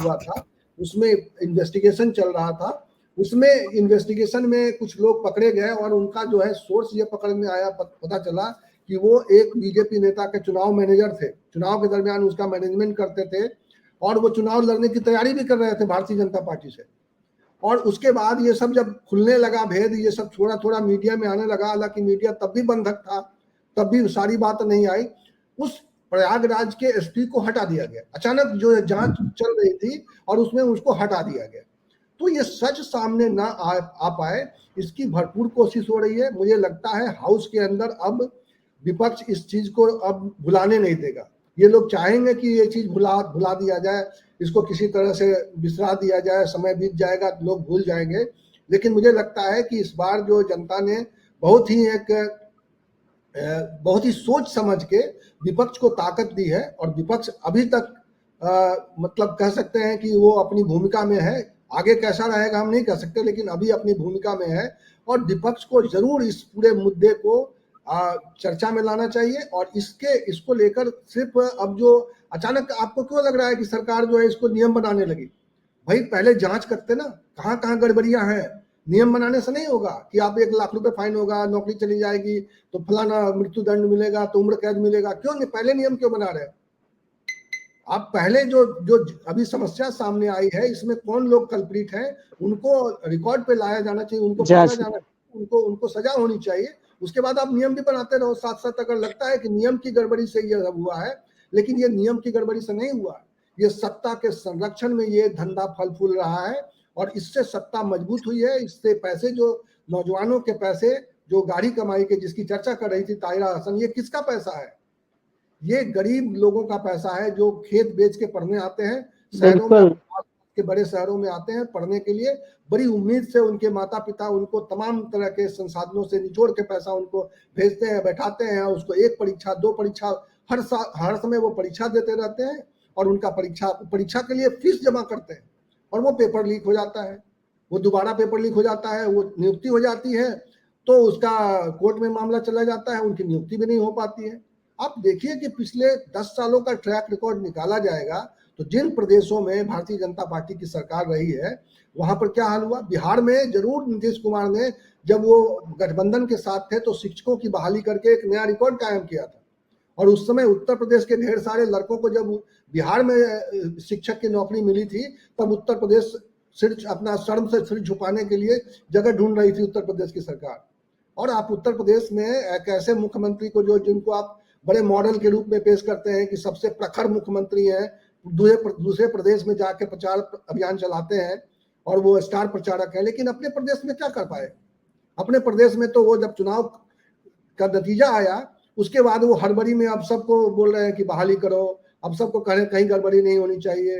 हुआ था, उसमें इन्वेस्टिगेशन चल रहा था। उसमें इन्वेस्टिगेशन में कुछ लोग पकड़े गए और उनका जो है सोर्स ये पकड़ में आया, पता चला कि वो एक बीजेपी नेता के चुनाव मैनेजर थे, चुनाव के दरमियान उसका मैनेजमेंट करते थे, और वो चुनाव लड़ने की तैयारी भी कर रहे थे भारतीय जनता पार्टी से। और उसके बाद ये सब जब खुलने लगा भेद, ये सब थोड़ा थोड़ा मीडिया में आने लगा, हालांकि मीडिया तब भी बंधक था, तब भी सारी बात नहीं आई। उस प्रयागराज के एसपी को हटा दिया गया अचानक, जो जांच चल रही थी, और उसमें उसको हटा दिया गया। तो ये सच सामने ना आ पाए, इसकी भरपूर कोशिश हो रही है। मुझे लगता है हाउस के अंदर अब विपक्ष इस चीज को अब भुलाने नहीं देगा। ये लोग चाहेंगे कि ये चीज भुला दिया जाए, इसको किसी तरह से बिसरा दिया जाए, समय बीत जाएगा, लोग भूल जाएंगे। लेकिन मुझे लगता है कि इस बार जो जनता ने बहुत ही सोच समझ के विपक्ष को ताकत दी है, और विपक्ष अभी तक मतलब कह सकते हैं कि वो अपनी भूमिका में है। आगे कैसा रहेगा हम नहीं कह सकते, लेकिन अभी अपनी भूमिका में है, और विपक्ष को जरूर इस पूरे मुद्दे को चर्चा में लाना चाहिए। और इसको लेकर सिर्फ अब जो अचानक आपको क्यों लग रहा है कि सरकार जो है इसको नियम बनाने लगी? भाई पहले जांच करते ना, कहाँ कहाँ गड़बड़ियां हैं। नियम बनाने से नहीं होगा कि आप 1 लाख रुपए फाइन होगा, नौकरी चली जाएगी, तो फलाना मृत्यु दंड मिलेगा, तो उम्र कैद मिलेगा। क्यों नहीं, पहले नियम क्यों बना रहे? आप पहले जो अभी समस्या सामने आई है, इसमें कौन लोग कल्प्रिट हैं, उनको रिकॉर्ड पे लाया जाना चाहिए, उनको पकड़ा जाना, उनको सजा होनी चाहिए। उसके बाद आप नियम भी बनाते रहो साथ साथ। अगर लगता है कि नियम की गड़बड़ी से ये हुआ है, लेकिन ये नियम की गड़बड़ी से नहीं हुआ, ये सत्ता के संरक्षण में ये धंधा फल फूल रहा है, और इससे सत्ता मजबूत हुई है। इससे पैसे, जो नौजवानों के पैसे, जो गाड़ी कमाई के जिसकी चर्चा कर रही थी ताहिरा हसन, ये किसका पैसा है? ये गरीब लोगों का पैसा है, जो खेत बेच के पढ़ने आते हैं शहरों में, के बड़े शहरों में आते हैं पढ़ने के लिए। बड़ी उम्मीद से उनके माता पिता उनको तमाम तरह के संसाधनों से निचोड़ के पैसा उनको भेजते हैं, बैठाते हैं, उसको 1 परीक्षा 2 परीक्षा, हर समय वो परीक्षा देते रहते हैं, और उनका परीक्षा के लिए फीस जमा करते हैं, और वो पेपर लीक हो जाता है, वो दोबारा पेपर लीक हो जाता है, वो नियुक्ति हो जाती है, तो उसका कोर्ट में मामला चला जाता है, उनकी नियुक्ति भी नहीं हो पाती है। आप देखिए कि पिछले 10 सालों का ट्रैक रिकॉर्ड निकाला जाएगा तो जिन प्रदेशों में भारतीय जनता पार्टी की सरकार रही है वहां पर क्या हाल हुआ। बिहार में जरूर नीतीश कुमार ने जब वो गठबंधन के साथ थे तो शिक्षकों की बहाली करके एक नया रिकॉर्ड कायम किया था, और उस समय उत्तर प्रदेश के ढेर सारे लड़कों को जब बिहार में शिक्षक की नौकरी मिली थी तब उत्तर प्रदेश सिर अपना शर्म से सिर झुकाने के लिए जगह ढूंढ रही थी उत्तर प्रदेश की सरकार। और आप उत्तर प्रदेश में एक ऐसे मुख्यमंत्री को जो जिनको आप बड़े मॉडल के रूप में पेश करते हैं कि सबसे प्रखर मुख्यमंत्री हैं, दूसरे प्रदेश में जाके प्रचार अभियान चलाते हैं और वो स्टार प्रचारक है, लेकिन अपने प्रदेश में क्या कर पाए। अपने प्रदेश में तो वो जब चुनाव का नतीजा आया उसके बाद वो हड़बड़ी में अब सबको बोल रहे हैं कि बहाली करो, अब सबको कह रहे हैं कहीं गड़बड़ी नहीं होनी चाहिए,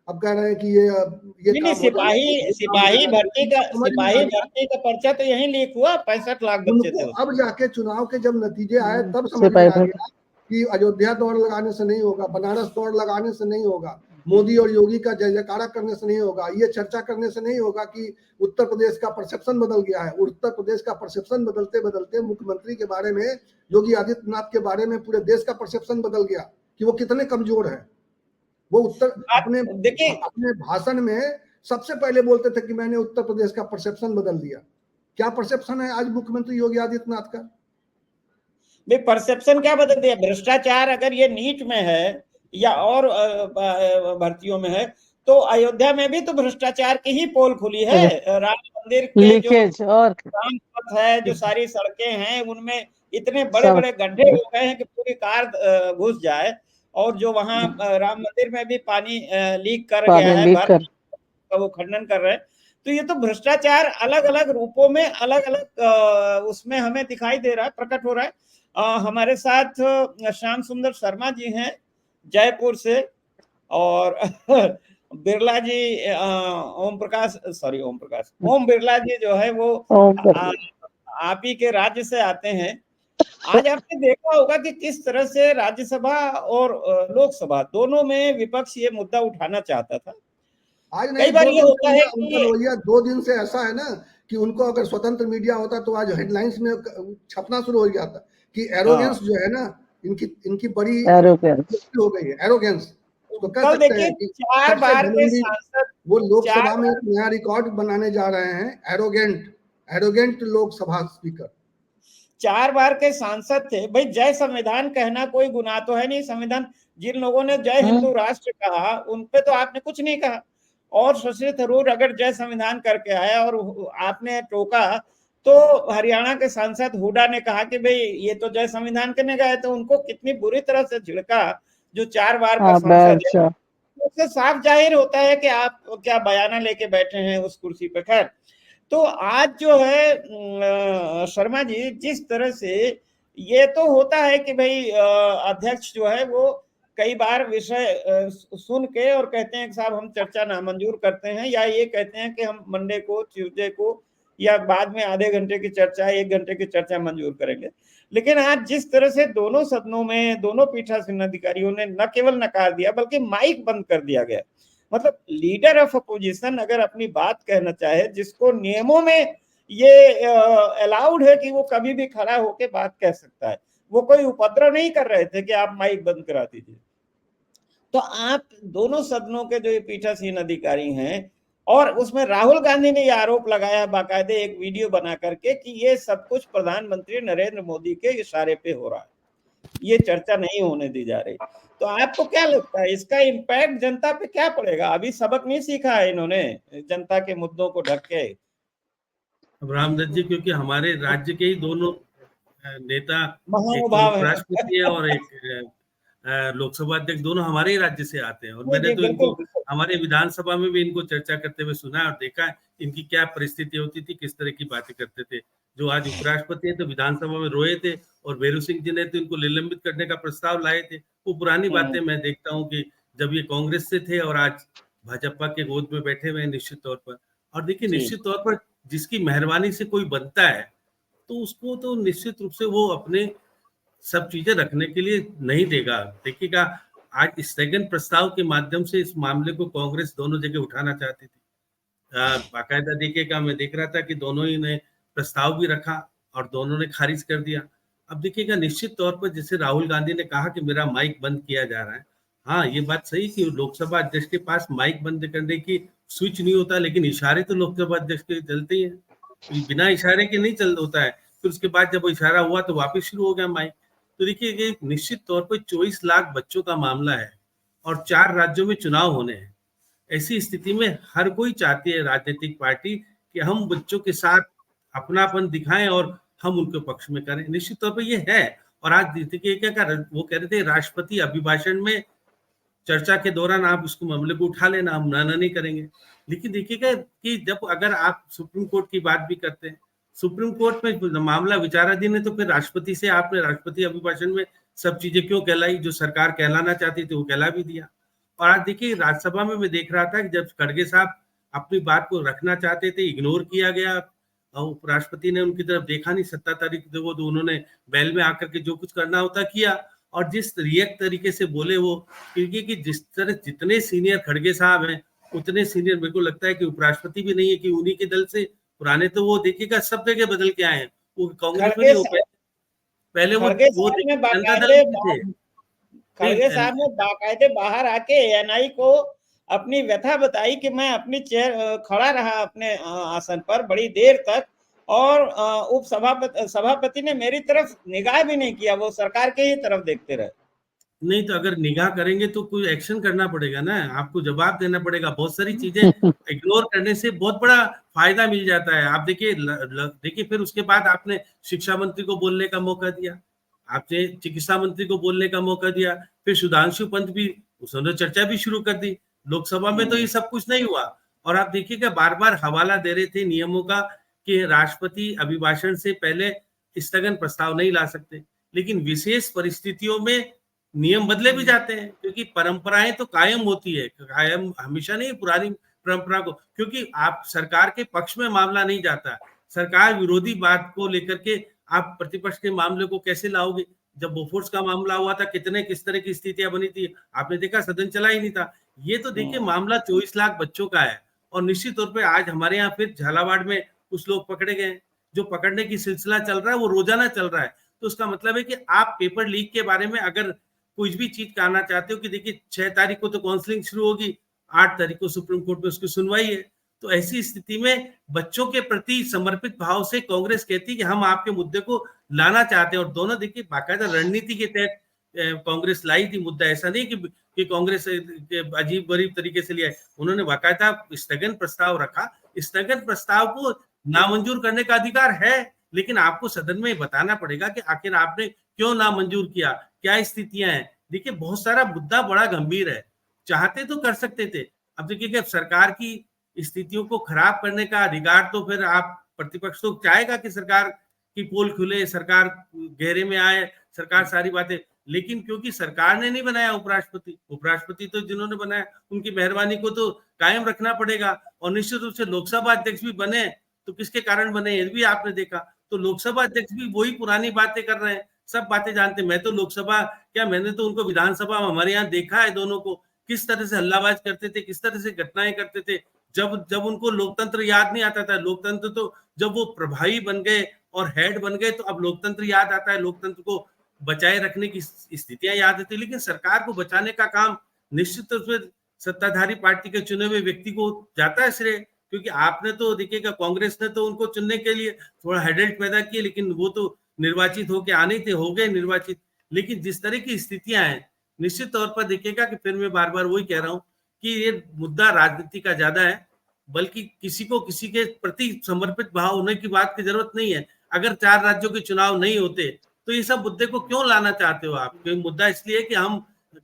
अब कह रहे हैं कि ये नहीं, सिपाही भर्ती का पर्चा तो यहीं लीक हुआ, 65 लाख बच्चे थे। अब जाके चुनाव के जब नतीजे आए तब समझ में आ गया कि अयोध्या दौड़ लगाने से नहीं होगा, बनारस दौड़ लगाने से नहीं होगा, मोदी और योगी का जय जयकारा करने से नहीं होगा, ये चर्चा करने से नहीं होगा कि उत्तर प्रदेश का परसेप्शन बदल गया है। उत्तर प्रदेश का परसेप्शन बदलते बदलते मुख्यमंत्री के बारे में, योगी आदित्यनाथ के बारे में पूरे देश का परसेप्शन बदल गया कि वो कितने कमजोर है। वो अपने भाषण में सबसे पहले बोलते थे कि मैंने उत्तर प्रदेश का परसेप्शन बदल दिया। क्या परसेप्शन है आज मुख्यमंत्री योगी आदित्यनाथ का? भाई परसेप्शन क्या बदल दिया? भ्रष्टाचार अगर ये नीट में है या और भर्तियों में है तो अयोध्या में भी तो भ्रष्टाचार की ही पोल खुली है। राम मंदिर के जो राम पथ है, जो सारी सड़कें हैं, उनमें इतने बड़े बड़े गड्ढे हो गए हैं कि पूरी कार घुस जाए, और जो वहां राम मंदिर में भी पानी लीक कर गया है, भारत का वो खंडन कर रहे हैं। तो ये तो भ्रष्टाचार अलग अलग रूपों में अलग अलग उसमें हमें दिखाई दे रहा है, प्रकट हो रहा है। हमारे साथ श्याम सुंदर शर्मा जी हैं जयपुर से, और बिरला जी ओम बिरला जी जो है वो आप ही के राज्य से आते हैं। आज आपने देखा होगा कि किस तरह से राज्यसभा और लोकसभा दोनों में विपक्ष ये मुद्दा उठाना चाहता था। आज कई बार ये होता है कि 2 दिन से ऐसा है ना कि उनको अगर स्वतंत्र मीडिया होता तो आज हेडलाइंस में छपना शुरू हो गया था कि एरोगेंस जो है ना, इनकी बड़ी हो गई है। एरोगेंस उसको कह सकते हैं कि 4 बार के सांसद वो लोकसभा में एक नया रिकॉर्ड बनाने जा रहे हैं। एरोगेंट लोकसभा स्पीकर 4 बार के सांसद थे। भाई जय संविधान कहना कोई गुनाह तो है नहीं। संविधान, जिन लोगों ने जय हिंदू राष्ट्र कहा उन पे तो आपने कुछ नहीं कहा, और शशि थरूर अगर जय संविधान करके आया और आपने टोका तो हरियाणा के सांसद हुडा ने कहा कि भाई ये तो जय संविधान करने गए, तो उनको कितनी बुरी तरह से झिड़का जो 4 बार का सांसद है। उससे साफ जाहिर होता है कि आप क्या बयाना लेके बैठे हैं उस कुर्सी पे। खैर, तो आज जो है शर्मा जी, जिस तरह से ये तो होता है कि भाई अध्यक्ष जो है वो कई बार विषय सुन के और कहते हैं कि साहब हम चर्चा नामंजूर करते हैं, या ये कहते हैं कि हम मंडे को, ट्यूसडे को, या बाद में आधे घंटे की चर्चा, 1 घंटे की चर्चा मंजूर करेंगे। लेकिन आज जिस तरह से दोनों सदनों में दोनों पीठासीन अधिकारियों ने न केवल नकार दिया बल्कि माइक बंद कर दिया गया। मतलब लीडर ऑफ अपोजिशन अगर अपनी बात कहना चाहे, जिसको नियमों में ये अलाउड है कि वो कभी भी खड़ा होकर बात कह सकता है, वो कोई उपद्रव नहीं कर रहे थे कि आप माइक बंद करा दीजिए। तो आप दोनों सदनों के जो पीठासीन अधिकारी हैं, और उसमें राहुल गांधी ने यह आरोप लगाया बाकायदे एक वीडियो बना करके कि ये सब कुछ प्रधानमंत्री नरेंद्र मोदी के इशारे पे हो रहा है, ये चर्चा नहीं होने दी जा रही। तो आपको क्या लगता है इसका इम्पैक्ट जनता पे क्या पड़ेगा? अभी सबक नहीं सीखा है इन्होंने जनता के मुद्दों को ढक के? अब रामदत्त जी, क्योंकि हमारे राज्य के ही दोनों नेता, एक उपराष्ट्रपति है और एक लोकसभा अध्यक्ष, दोनों हमारे ही राज्य से आते हैं, और मैंने तो इनको हमारे विधानसभा में भी इनको चर्चा करते हुए सुना और देखा इनकी क्या परिस्थिति होती थी, किस तरह की बातें करते थे। जो आज उपराष्ट्रपति है तो विधानसभा में रोए थे, और भैरू सिंह जी ने तो इनको निलंबित करने का प्रस्ताव लाए थे। वो पुरानी बातें मैं देखता हूँ कि जब ये कांग्रेस से थे और आज भाजपा के गोद में बैठे हुए हैं निश्चित तौर पर। और देखिए, निश्चित तौर पर जिसकी मेहरबानी से कोई बनता है तो उसको तो निश्चित रूप से वो अपने सब चीजें रखने के लिए नहीं देगा। देखिएगा, आज इस स्थगन प्रस्ताव के माध्यम से इस मामले को कांग्रेस दोनों जगह उठाना चाहती थी। बाकायदा देखिएगा, मैं देख रहा था कि दोनों ही ने प्रस्ताव भी रखा और दोनों ने खारिज कर दिया। अब देखिएगा, निश्चित तौर पर जैसे राहुल गांधी ने कहा कि मेरा माइक बंद किया जा रहा है, हाँ ये बात सही कि लोकसभा अध्यक्ष के पास माइक बंद करने की स्विच नहीं होता, लेकिन इशारे तो लोकसभा अध्यक्ष के चलते ही हैं, बिना इशारे के नहीं चल होता है। फिर उसके बाद जब इशारा हुआ तो वापस शुरू हो गया माइक। तो देखिए ये निश्चित तौर पर 24 लाख बच्चों का मामला है और 4 राज्यों में चुनाव होने हैं। ऐसी स्थिति में हर कोई चाहती है राजनीतिक पार्टी कि हम बच्चों के साथ अपनापन दिखाएं और हम उनके पक्ष में करें। निश्चित तौर पर ये है। और आज देखिए क्या वो कह रहे थे, राष्ट्रपति अभिभाषण में चर्चा के दौरान आप उसको मामले को उठा लेना, हम ना नहीं करेंगे। लेकिन देखिएगा कि जब अगर आप सुप्रीम कोर्ट की बात भी करते हैं, सुप्रीम कोर्ट में मामला विचाराधीन है, तो फिर राष्ट्रपति से आपने राष्ट्रपति अभिभाषण में सब चीजें क्यों कहलाई? जो सरकार कहलाना चाहती थी वो कहला भी दिया। और आज देखिए राज्यसभा में मैं देख रहा था कि जब खड़गे साहब अपनी बात को रखना चाहते थे, इग्नोर किया गया और उपराष्ट्रपति ने उनकी तरफ देखा नहीं। 17 तारीख को तो उन्होंने बैल में आकर के जो कुछ करना होता किया, और जिस रिएक्ट तरीके से बोले वो, क्योंकि कि जिस तरह जितने सीनियर खड़गे साहब हैं उतने सीनियर मेरे को लगता है कि उपराष्ट्रपति भी नहीं है कि उन्हीं के दल से पुराने तो वो देखिएगा सब जगह बदल के आए हैं, वो कांग्रेस में नहीं हो पाए। पहले वो खड़गे साहब ने बाकायदे बाहर आके एएनआई को अपनी व्यथा बताई कि मैं अपनी चेयर खड़ा रहा अपने आसन पर बड़ी देर तक, और उप सभापति ने मेरी तरफ निगाह भी नहीं किया, वो सरकार के ही तरफ देखते रहे। नहीं तो अगर निगाह करेंगे तो कोई एक्शन करना पड़ेगा ना, आपको जवाब देना पड़ेगा। बहुत सारी चीजें इग्नोर करने से बहुत बड़ा फायदा मिल जाता है। आप देखिए फिर उसके बाद आपने शिक्षा मंत्री को बोलने का मौका दिया, आपने चिकित्सा मंत्री को बोलने का मौका दिया, फिर सुधांशु पंत भी, उसने चर्चा भी शुरू कर दी। लोकसभा में तो ये सब कुछ नहीं हुआ। और आप देखिएगा बार बार हवाला दे रहे थे नियमों का कि राष्ट्रपति अभिभाषण से पहले स्थगन प्रस्ताव नहीं ला सकते, लेकिन विशेष परिस्थितियों में नियम बदले भी जाते हैं, क्योंकि परंपराएं तो कायम होती है, कायम हमेशा नहीं, पुरानी परंपरा को, क्योंकि आप सरकार के पक्ष में मामला नहीं जाता, सरकार विरोधी बात को लेकर के आप प्रतिपक्ष के मामले को कैसे लाओगे? जब बोफोर्स का मामला हुआ था किस तरह की स्थितियां बनी थी, आपने देखा सदन चला ही नहीं था। ये तो देखिए मामला 24 लाख बच्चों का है। और निश्चित तौर पे आज हमारे यहाँ फिर झालावाड़ में कुछ लोग पकड़े गए, जो पकड़ने की सिलसिला चल रहा है वो रोजाना चल रहा है। तो उसका मतलब है कि आप पेपर लीक के बारे में अगर कुछ भी चीज कहना चाहते हो कि देखिए 6 तारीख को तो काउंसलिंग शुरू होगी, 8 तारीख को सुप्रीम कोर्ट में उसकी सुनवाई है। तो ऐसी स्थिति में बच्चों के प्रति समर्पित भाव से कांग्रेस कहती है कि हम आपके मुद्दे को लाना चाहते हैं। और दोनों देखिए बाकायदा रणनीति के तहत कांग्रेस लाई थी मुद्दा, ऐसा नहीं कि कांग्रेस अजीब गरीब तरीके से लिया है। उन्होंने बाकायदा स्थगन प्रस्ताव रखा। स्थगन प्रस्ताव को नामंजूर करने का अधिकार है, लेकिन आपको सदन में बताना पड़ेगा कि आखिर आपने क्यों नामंजूर किया, क्या स्थितियां हैं। देखिए बहुत सारा मुद्दा बड़ा गंभीर है, चाहते तो कर सकते थे। अब देखिए सरकार की स्थितियों को खराब करने का अधिकार तो फिर आप प्रतिपक्ष तो चाहेगा कि सरकार की पोल खुले, सरकार घेरे में आए, सरकार सारी बातें, लेकिन क्योंकि सरकार ने नहीं बनाया उपराष्ट्रपति तो जिन्होंने बनाया उनकी मेहरबानी को तो कायम रखना पड़ेगा। और निश्चित रूप से लोकसभा अध्यक्ष भी बने तो किसके कारण बने ये भी आपने देखा। तो लोकसभा अध्यक्ष भी वही पुरानी बातें कर रहे हैं, सब बातें जानते। मैं तो लोकसभा क्या, मैंने तो उनको विधानसभा में हमारे यहाँ देखा है, दोनों को किस तरह से हल्लाबाज करते थे, किस तरह से घटनाएं करते थे। जब उनको लोकतंत्र याद नहीं आता था, लोकतंत्र तो जब वो प्रभावी बन गए और हेड बन गए तो अब लोकतंत्र याद आता है, लोकतंत्र को बचाए रखने की स्थितियां याद आती। लेकिन सरकार को बचाने का काम निश्चित रूप से सत्ताधारी पार्टी के चुने हुए व्यक्ति को जाता है श्रेय, क्योंकि आपने तो देखिएगा कांग्रेस ने तो उनको चुनने के लिए थोड़ा हेडेल्ट पैदा किए, लेकिन वो तो निर्वाचित होके आने थे, हो गए निर्वाचित। लेकिन जिस तरह की स्थितियां हैं निश्चित तौर पर देखिएगा कि फिर मैं बार बार वही कह रहा हूं कि ये मुद्दा राजनीति का ज्यादा है, बल्कि किसी को किसी के प्रति समर्पित भाव होने की बात की जरूरत नहीं है। अगर 4 राज्यों के चुनाव नहीं होते तो ये सब मुद्दे को क्यों लाना चाहते हो आप? क्योंकि मुद्दा इसलिए कि हम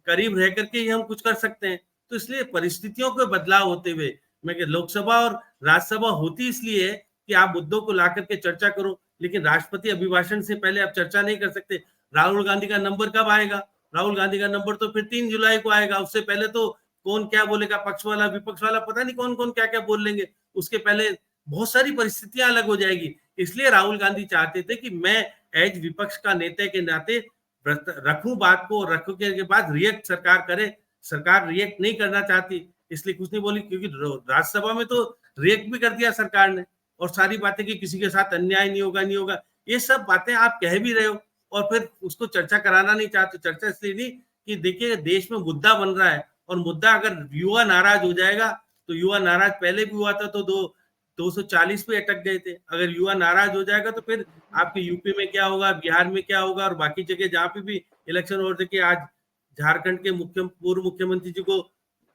करीब रह करके ही हम कुछ कर सकते हैं। तो इसलिए परिस्थितियों के बदलाव होते हुए मैं लोकसभा और राज्यसभा होती इसलिए है कि आप मुद्दों को ला करके चर्चा करो, लेकिन राष्ट्रपति अभिभाषण से पहले आप चर्चा नहीं कर सकते। राहुल गांधी का नंबर कब आएगा? राहुल गांधी का नंबर तो फिर 3 जुलाई को आएगा। उससे पहले तो कौन क्या बोलेगा, पक्ष वाला विपक्ष वाला, पता नहीं कौन कौन क्या क्या बोल लेंगे। उसके पहले बहुत सारी परिस्थितियां अलग हो जाएगी। इसलिए राहुल गांधी चाहते थे कि मैं एज विपक्ष का नेता के नाते रखूं बात को, रखने के बाद रिएक्ट सरकार करे। सरकार रिएक्ट नहीं करना चाहती इसलिए कुछ नहीं बोली, क्योंकि राज्यसभा में तो रिएक्ट भी कर दिया सरकार ने और सारी बातें कि किसी के साथ अन्याय नहीं होगा। ये सब बातें आप कह भी रहे हो, और फिर उसको चर्चा कराना नहीं चाहते। चर्चा इसलिए नहीं कि देखिए देश में मुद्दा बन रहा है, और मुद्दा अगर युवा नाराज हो जाएगा तो युवा नाराज पहले भी हुआ था तो 240 पे अटक गए थे। अगर युवा नाराज हो जाएगा तो फिर आपके यूपी में क्या होगा, बिहार में क्या होगा, और बाकी जगह जहाँ पे भी इलेक्शन हो रहे थे। आज झारखंड के पूर्व मुख्यमंत्री जी को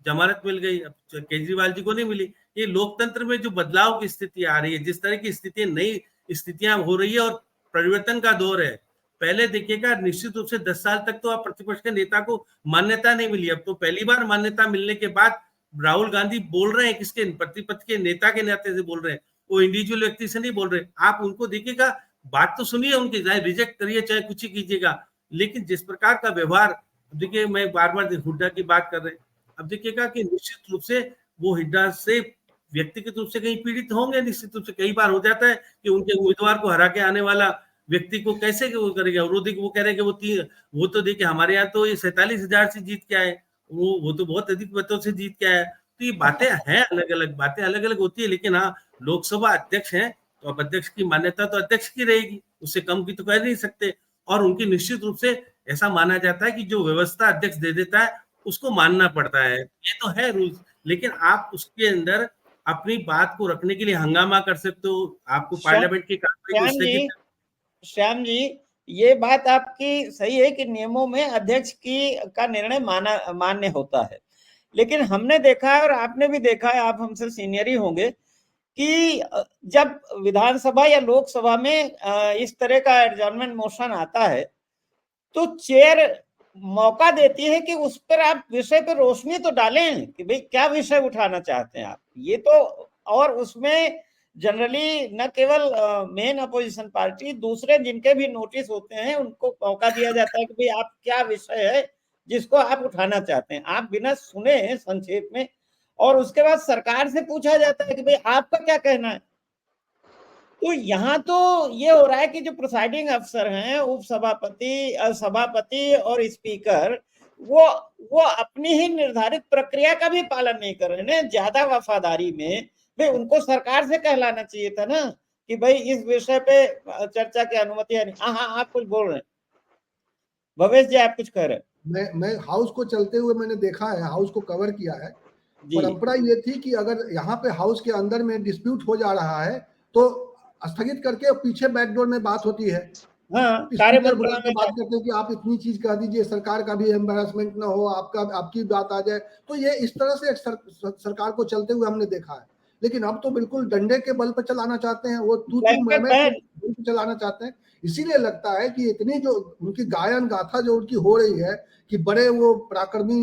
जमानत मिल गई, अब केजरीवाल जी को नहीं मिली। ये लोकतंत्र में जो बदलाव की स्थिति आ रही है, जिस तरह की स्थिति नई स्थितियां हो रही है और परिवर्तन का दौर है। पहले देखिएगा निश्चित रूप से 10 साल तक तो आप प्रतिपक्ष के नेता को मान्यता नहीं मिली। अब तो पहली बार मान्यता मिलने के बाद राहुल गांधी बोल रहे हैं, किसके प्रतिपक्ष के नेता के नाते से बोल रहे हैं, वो इंडिविजुअल व्यक्ति से नहीं बोल रहे। आप उनको देखिएगा, बात तो सुनिए उनकी, चाहे रिजेक्ट करिए चाहे कुछ ही कीजिएगा, लेकिन जिस प्रकार का व्यवहार, देखिए मैं बार बार हुड्डा की बात कर रहे हैं, अब देखिएगा कि निश्चित रूप से वो हुड्डा से व्यक्तिगत रूप से कहीं पीड़ित होंगे। निश्चित रूप से कई बार हो जाता है कि उनके उम्मीदवार को हरा के आने वाला व्यक्ति को कैसे वो करेगा। वो कह रहे हैं कि वो तो देखिए हमारे यहाँ तो ये 47,000 से जीत के आए, वो तो बहुत अधिक मतों से जीत के आया। तो ये बातें हैं, अलग अलग बातें अलग अलग होती है, लेकिन हाँ लोकसभा अध्यक्ष हैं तो अब अध्यक्ष की मान्यता तो अध्यक्ष की रहेगी, उससे कम की तो कह नहीं सकते। और उनकी निश्चित रूप से ऐसा माना जाता है कि जो व्यवस्था अध्यक्ष दे देता है उसको मानना पड़ता है, ये तो है रूल्स। लेकिन आप उसके अंदर अपनी बात को रखने के लिए हंगामा कर सकते हो, आपको पार्लियामेंट की कार्रवाई। श्याम जी, ये बात आपकी सही है कि नियमों में अध्यक्ष का निर्णय मान्य होता है, लेकिन हमने देखा है और आपने भी देखा है, आप हमसे सीनियर ही होंगे, कि जब विधानसभा या लोकसभा में इस तरह का एडजॉर्नमेंट मोशन आता है तो चेयर मौका देती है कि उस पर आप विषय पर रोशनी तो डालें कि भाई क्या विषय उठाना चाहते हैं आप। ये तो, और उसमें जनरली न केवल मेन अपोजिशन पार्टी, दूसरे जिनके भी नोटिस होते हैं उनको मौका दिया जाता है कि भाई आप क्या विषय है जिसको आप उठाना चाहते हैं। आप बिना सुने संक्षेप में, और उसके बाद सरकार से पूछा जाता है कि भाई आपका क्या कहना है। तो यहाँ तो ये हो रहा है कि जो प्रिसाइडिंग अफसर हैं, उप सभापति, सभापति और स्पीकर, वो अपनी ही निर्धारित प्रक्रिया का भी पालन नहीं कर रहे हैं। ज्यादा वफादारी में भाई उनको सरकार से कहलाना चाहिए था ना कि भाई इस विषय पे चर्चा की अनुमति है नहीं। हाँ, आप कुछ बोल रहे हैं भवेश जी, आप कुछ कह रहे हैं। मैं हाउस को चलते हुए मैंने देखा है, हाउस को कवर किया है। परंपरा ये थी कि अगर यहाँ पे हाउस के अंदर में डिस्प्यूट हो जा रहा है तो स्थगित करके पीछे बैकडोर में बात होती है। हाँ, स्पीकर बुला के बात करते हैं कि आप इतनी चीज कह दीजिए, सरकार का भी एम्बेरसमेंट ना हो, आपकी बात आ जाए। तो ये इस तरह से सरकार को चलते हुए हमने देखा है। लेकिन अब तो बिल्कुल डंडे के बल पर चलाना चाहते हैं, वो तू चलाना चाहते हैं। इसीलिए लगता है कि इतनी जो उनकी गायन गाथा जो उनकी हो रही है कि बड़े वो पराक्रमी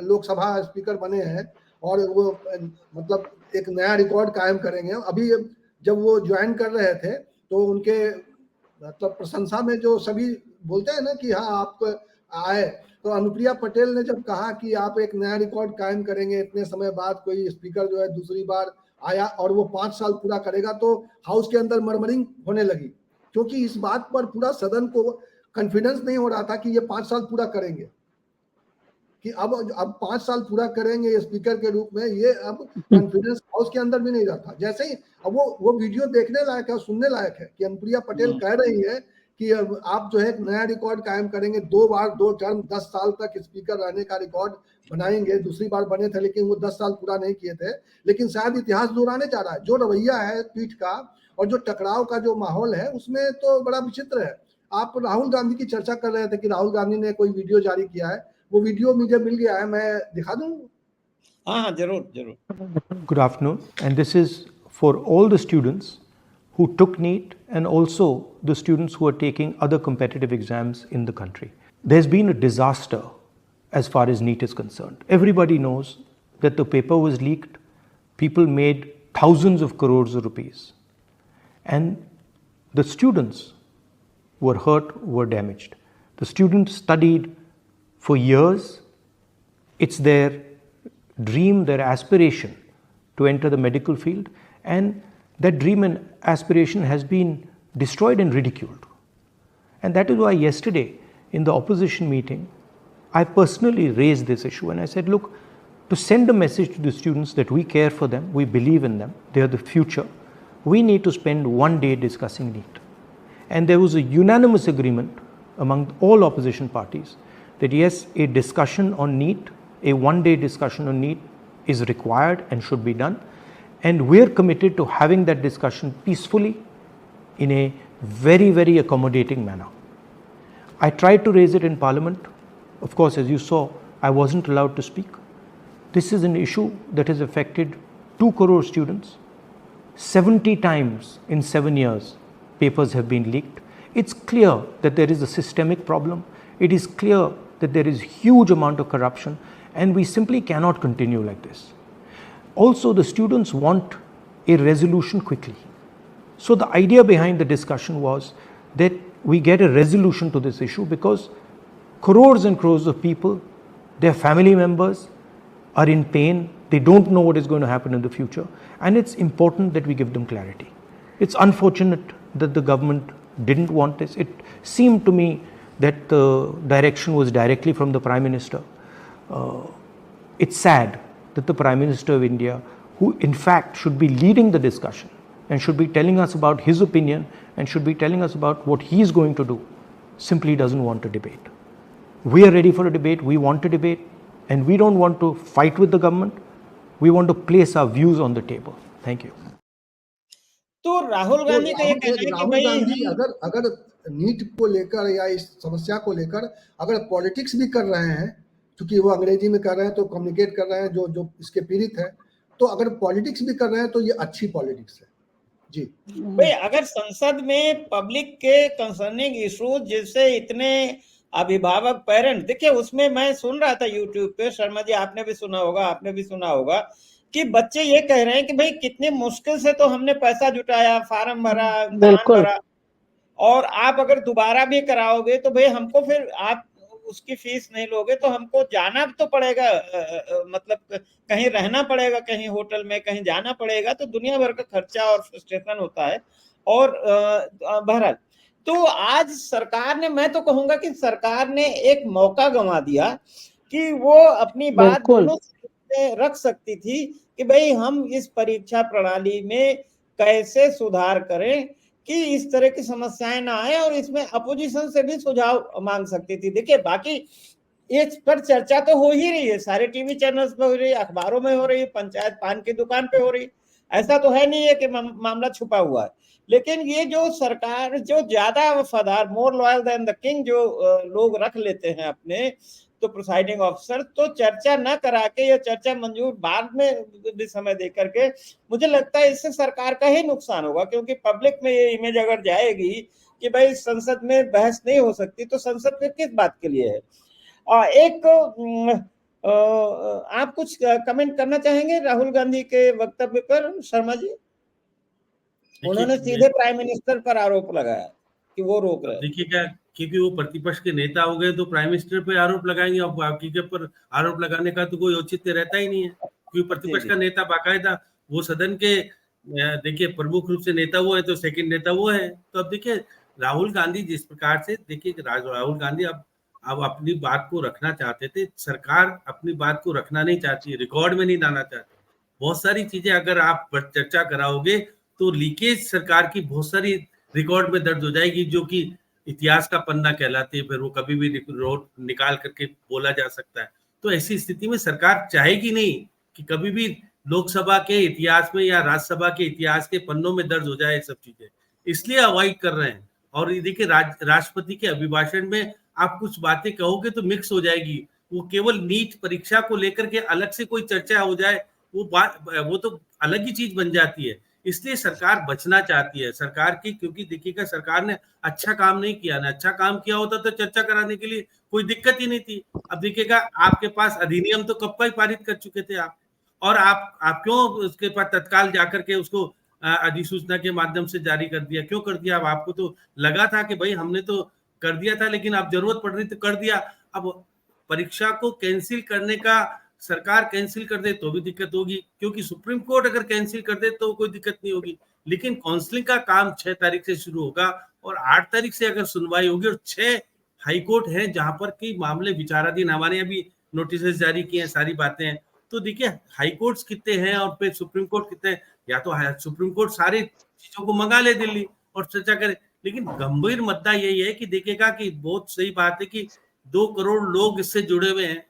लोकसभा स्पीकर बने हैं और वो मतलब एक नया रिकॉर्ड कायम करेंगे। अभी जब वो ज्वाइन कर रहे थे तो उनके मतलब प्रशंसा में जो सभी बोलते हैं ना कि हाँ आप आए, तो अनुप्रिया पटेल ने जब कहा कि आप एक नया रिकॉर्ड कायम करेंगे, इतने समय बाद कोई स्पीकर जो है दूसरी बार आया और वो 5 साल पूरा करेगा, तो हाउस के अंदर मर्मरिंग होने लगी, क्योंकि इस बात पर पूरा सदन को कॉन्फिडेंस नहीं हो रहा था कि ये 5 साल पूरा करेंगे, कि अब 5 साल पूरा करेंगे स्पीकर के रूप में। ये अब कॉन्फिडेंस हाउस के अंदर भी नहीं रहा। जैसे ही अब वो वीडियो देखने लायक है, सुनने लायक है कि अनुप्रिया पटेल कह रही है कि अब आप जो है एक नया रिकॉर्ड कायम करेंगे, 2 बार 2 टर्म 10 साल तक स्पीकर रहने का रिकॉर्ड बनाएंगे। दूसरी बार बने थे लेकिन वो 10 साल पूरा नहीं किए थे, लेकिन शायद इतिहास दोहराने जा रहा है। जो रवैया है पीठ का और जो टकराव का जो माहौल है उसमें तो बड़ा विचित्र है। आप राहुल गांधी की चर्चा कर रहे थे कि राहुल गांधी ने कोई वीडियो जारी किया है, वो वीडियो मुझे मिल गया है, मैं दिखा दूं? हाँ, जरूर। Good afternoon, and this is for all the students who took NEET and also the students who are taking other competitive exams in the country. There's been a disaster as far as NEET is concerned. Everybody knows that the paper was leaked, people made thousands of crores of rupees, and the students were hurt, were damaged. The students studied for years. It's their dream, their aspiration to enter the medical field, and that dream and aspiration has been destroyed and ridiculed. And that is why yesterday in the opposition meeting, I personally raised this issue and I said, look, to send a message to the students that we care for them, we believe in them, they are the future, we need to spend one day discussing NEET. And there was a unanimous agreement among all opposition parties that yes, a discussion on NEET, a one-day discussion on NEET is required and should be done. And we're committed to having that discussion peacefully in a very, very accommodating manner. I tried to raise it in Parliament. Of course, as you saw, I wasn't allowed to speak. This is an issue that has affected 2 crore students. 70 times in 7 years, papers have been leaked. It's clear that there is a systemic problem. It is clear that there is huge amount of corruption, and we simply cannot continue like this. Also, the students want a resolution quickly. So the idea behind the discussion was that we get a resolution to this issue, because crores and crores of people, their family members are in pain. They don't know what is going to happen in the future, and it's important that we give them clarity. It's unfortunate that the government didn't want this. It seemed to me that the direction was directly from the Prime Minister. It's sad that the Prime Minister of India, who in fact should be leading the discussion and should be telling us about his opinion and should be telling us about what he is going to do, simply doesn't want a debate. We are ready for a debate. We want a debate, and we don't want to fight with the government. We want to place our views on the table. Thank you. तो राहुल गांधी का ये कहना है कि राहुल भाई गांधी अगर NEET को लेकर या इस समस्या को लेकर अगर पॉलिटिक्स भी कर रहे हैं, क्योंकि वो अंग्रेजी में कर रहे हैं तो कम्युनिकेट कर रहे हैं जो इसके पीड़ित है, तो अगर पॉलिटिक्स भी कर रहे हैं तो ये अच्छी पॉलिटिक्स है। जी भाई, अगर संसद में पब्लिक के कंसर्निंग इश्यूज जैसे इतने अभिभावक पेरेंट, देखिए उसमें मैं सुन रहा था यूट्यूब पे, शर्मा जी आपने भी सुना होगा, आपने भी सुना होगा कि बच्चे ये कह रहे हैं कि भाई कितने मुश्किल से तो हमने पैसा जुटाया, फार्म भरा, भरा, और आप अगर दोबारा भी कराओगे तो भाई हमको फिर आप उसकी फीस नहीं लोगे तो हमको जाना तो पड़ेगा, मतलब कहीं रहना पड़ेगा, कहीं होटल में कहीं जाना पड़ेगा, तो दुनिया भर का खर्चा और फ्रस्ट्रेशन होता है। और बहरहाल तो आज सरकार ने, मैं तो कहूंगा कि सरकार ने एक मौका गंवा दिया कि वो अपनी बात दोनों रख सकती थी कि भाई हम इस परीक्षा प्रणाली में कैसे सुधार करें कि इस तरह की समस्याएं ना आए, और इसमें अपोजिशन से भी सुझाव मांग सकती थी। देखिए बाकी इस पर चर्चा तो हो ही रही है, सारे टीवी चैनल्स पे हो रही है, अखबारों में हो रही है, पंचायत पान की दुकान पे हो रही है, ऐसा तो है नहीं है कि मामला छुपा हुआ है। लेकिन ये जो सरकार जो ज्यादा वफादार, more loyal than the king जो लोग रख लेते हैं अपने तो प्रिसाइडिंग ऑफिसर, तो चर्चा न करा के या चर्चा मंजूर बाद में भी समय दे करके, मुझे लगता है इससे सरकार का ही नुकसान होगा, क्योंकि पब्लिक में ये इमेज अगर जाएगी कि भाई संसद में बहस नहीं हो सकती, तो संसद फिर किस बात के लिए है। एक आप कुछ कमेंट करना चाहेंगे राहुल गांधी के वक्तव्य पर, शर्मा जी? उन्होंने सीधे प्राइम मिनिस्टर पर आरोप लगाया कि वो रोक रहे। देखिए क्या, क्योंकि वो प्रतिपक्ष के नेता हो गए तो प्राइम मिनिस्टर पे आरोप लगाएंगे, और बाकी के पर आरोप लगाने का तो कोई औचित्य रहता ही नहीं है, क्योंकि प्रतिपक्ष का नेता बाकायदा वो सदन के देखिए प्रमुख रूप से नेता वो है, तो सेकंड नेता वो है। तो अब देखिए राहुल गांधी जिस प्रकार से, देखिए राहुल गांधी अब अपनी बात को रखना चाहते थे, सरकार अपनी बात को रखना नहीं चाहती, रिकॉर्ड में नहीं लाना चाहती। बहुत सारी चीजें अगर आप चर्चा कराओगे तो लीकेज सरकार की बहुत सारी रिकॉर्ड में दर्ज हो जाएगी, जो कि इतिहास का पन्ना कहलाती है, फिर वो कभी भी निकाल करके बोला जा सकता है। तो ऐसी स्थिति में सरकार चाहेगी नहीं कि कभी भी लोकसभा के इतिहास में या राज्यसभा के इतिहास के पन्नों में दर्ज हो जाए सब चीजें, इसलिए अवॉइड कर रहे हैं। और देखिए राष्ट्रपति के अभिभाषण में आप कुछ बातें कहोगे तो मिक्स हो जाएगी, वो केवल नीट परीक्षा को लेकर के अलग से कोई चर्चा हो जाए, वो तो अलग ही चीज बन जाती है। इसलिए सरकार बचना चाहती है सरकार की, क्योंकि देखिएगा सरकार ने अच्छा काम नहीं किया ना, अच्छा काम किया होता तो चर्चा कराने के लिए कोई दिक्कत ही नहीं थी। अब देखिएगा आपके पास अधिनियम तो कब का ही पारित कर चुके थे आप, और आप क्यों उसके पास तत्काल जाकर के उसको अधिसूचना के माध्यम से जारी कर दिया, क्यों कर दिया? अब आपको तो लगा था कि भाई हमने तो कर दिया था, लेकिन अब जरूरत पड़ रही तो कर दिया। अब परीक्षा को कैंसिल करने का सरकार कैंसिल कर दे तो भी दिक्कत होगी, क्योंकि सुप्रीम कोर्ट अगर कैंसिल कर दे तो कोई दिक्कत नहीं होगी, लेकिन काउंसलिंग का काम 6 तारीख से शुरू होगा और 8 तारीख से अगर सुनवाई होगी, और 6 हाईकोर्ट है जहां पर की मामले विचाराधीन, हमारे अभी नोटिस जारी किए हैं, सारी बातें हैं। तो देखिए हाईकोर्ट कितने हैं और फिर सुप्रीम कोर्ट कितने हैं, या तो सुप्रीम कोर्ट सारी चीजों को मंगा ले दिल्ली और चर्चा करे, लेकिन गंभीर मुद्दा यही है कि देखिएगा कि बहुत सही बात है कि 2 करोड़ लोग इससे जुड़े हुए हैं।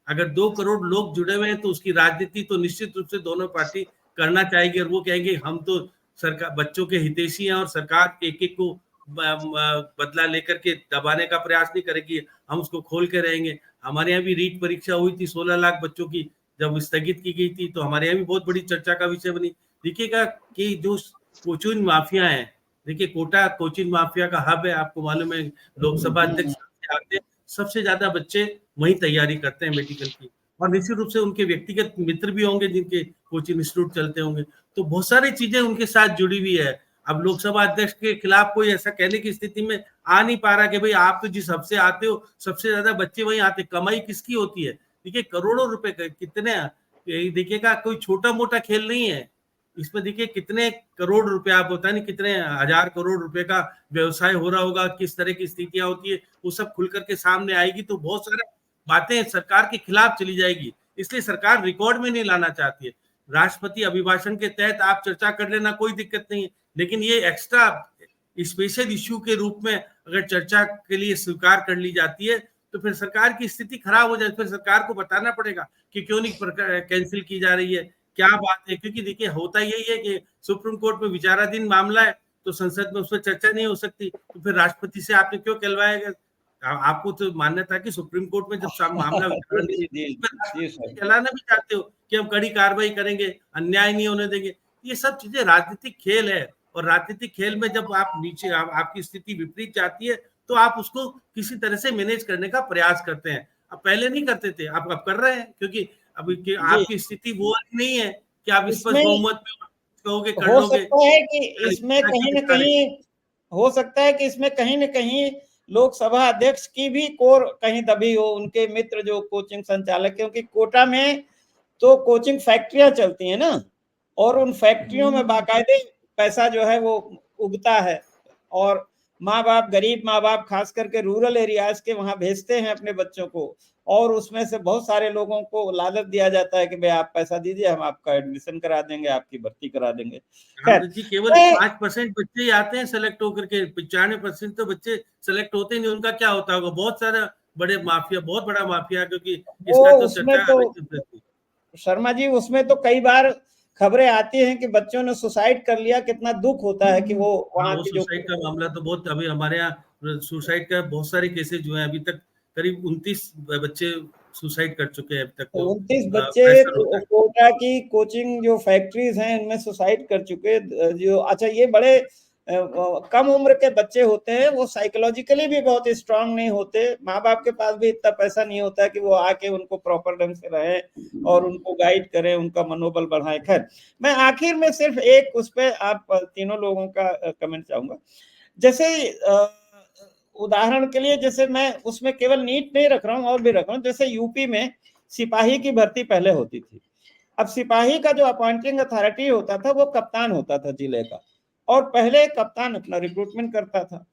अगर 2 करोड़ लोग जुड़े हुए हैं तो उसकी राजनीति तो निश्चित रूप से दोनों पार्टी करना चाहेगी, और वो कहेंगे हम तो सरकार बच्चों के हितैषी हैं और सरकार के एक को बदला लेकर के दबाने का प्रयास नहीं करेगी, हम उसको खोल के रहेंगे। हमारे यहाँ भी रीट परीक्षा हुई थी 16 लाख बच्चों की, जब स्थगित की गई थी तो हमारे यहाँ भी बहुत बड़ी चर्चा का विषय बनी। देखिएगा कि जो कोचिंग माफिया है, देखिए कोटा कोचिंग माफिया का हब है, आपको मालूम है, लोकसभा अध्यक्ष आते सबसे ज्यादा बच्चे वहीं तैयारी करते हैं मेडिकल की, और निश्चित रूप से उनके व्यक्तिगत मित्र भी होंगे जिनके कोचिंग इंस्टीट्यूट चलते होंगे, तो बहुत सारी चीजें उनके साथ जुड़ी हुई है। अब लोकसभा अध्यक्ष के खिलाफ कोई ऐसा कहने की स्थिति में आ नहीं पा रहा कि भाई आप तो जिस हब से आते हो सबसे ज्यादा बच्चे वहीं आते, कमाई किसकी होती है? देखिए करोड़ों रुपए कितने, देखिएगा कोई छोटा मोटा खेल नहीं है इसमें। देखिए कितने करोड़ रुपए, आप पता नहीं कितने हजार करोड़ रुपए का व्यवसाय हो रहा होगा, किस तरह की स्थितियां होती है, वो सब खुल करके सामने आएगी तो बहुत सारी बातें सरकार के खिलाफ चली जाएगी। इसलिए सरकार रिकॉर्ड में नहीं लाना चाहती है। राष्ट्रपति अभिभाषण के तहत आप चर्चा कर लेना, कोई दिक्कत नहीं है, लेकिन ये एक्स्ट्रा स्पेशल इश्यू के रूप में अगर चर्चा के लिए स्वीकार कर ली जाती है तो फिर सरकार की स्थिति खराब हो जाती है। फिर सरकार को बताना पड़ेगा कि क्यों नहीं कैंसिल की जा रही है, क्या बात है। क्योंकि देखिए होता यही है कि सुप्रीम कोर्ट में विचाराधीन मामला है तो संसद में उस पर चर्चा नहीं हो सकती, तो फिर राष्ट्रपति से आपने क्यों कहलवाया? आपको तो मानना था कि सुप्रीम कोर्ट में जब मामला कहलाना भी चाहते हो कि हम कड़ी कार्रवाई करेंगे, अन्याय नहीं होने देंगे। ये सब चीजें राजनीतिक खेल है, और राजनीतिक खेल में जब आप नीचे आपकी स्थिति विपरीत जाती है तो आप उसको किसी तरह से मैनेज करने का प्रयास करते हैं। अब पहले नहीं करते थे, आप अब कर रहे हैं, क्योंकि अभी आपकी स्थिति वो नहीं है कि आप इस पर बहुमत में कहोगे कर हो लोगे। सकता है कि इसमें कहीं न कहीं हो सकता है कि इसमें कहीं न कहीं लोकसभा अध्यक्ष की भी कोर कहीं दबी हो, उनके मित्र जो कोचिंग संचालक, क्योंकि कोटा में तो कोचिंग फैक्ट्रियां चलती हैं ना, और उन फैक्ट्रियों में बाकायदे पैसा जो है वो उगता है, और माँ बाप, गरीब माँ बाप खास करके रूरल एरियाज के वहां भेजते हैं अपने बच्चों को, और उसमें से बहुत सारे लोगों को लालच दिया जाता है कि भाई आप पैसा दीजिए, हम आपका एडमिशन करा देंगे, आपकी भर्ती करा देंगे। जी केवल 5% बच्चे ही आते हैं सेलेक्ट होकर के, 95% तो बच्चे सेलेक्ट होते नहीं। उनका क्या होता होगा? बहुत सारा बड़े माफिया, बहुत बड़ा माफिया, क्योंकि इसका तो चर्चा शर्मा जी, उसमें तो कई बार खबरें आती हैं कि बच्चों ने सुसाइड कर लिया। कितना दुख होता है कि वो वहाँ की सुसाइड का मामला तो बहुत, अभी हमारे यहाँ सुसाइड का बहुत सारे केसेस जो है, अभी तक करीब 29 बच्चे सुसाइड कर चुके हैं अभी तक। 29 बच्चे कोटा की कोचिंग जो फैक्ट्रीज हैं इनमें सुसाइड कर चुके जो। अच्छा, ये बड़े कम उम्र के बच्चे होते हैं, वो साइकोलॉजिकली भी बहुत स्ट्रांग नहीं होते, माँ बाप के पास भी इतना पैसा नहीं होता कि वो आके उनको प्रॉपर ढंग से रहे और उनको गाइड करें, उनका मनोबल बढ़ाएं। खैर, मैं आखिर में सिर्फ एक उस पे आप तीनों लोगों का कमेंट चाहूंगा। जैसे उदाहरण के लिए, जैसे मैं उसमें केवल नीट नहीं रख रहा हूँ और भी रख रहा हूँ, जैसे यूपी में सिपाही की भर्ती पहले होती थी। अब सिपाही का जो अपॉइंटिंग अथॉरिटी होता था वो कप्तान होता था जिले का, और पहले कप्तान अपना रिक्रूटमेंट करता था।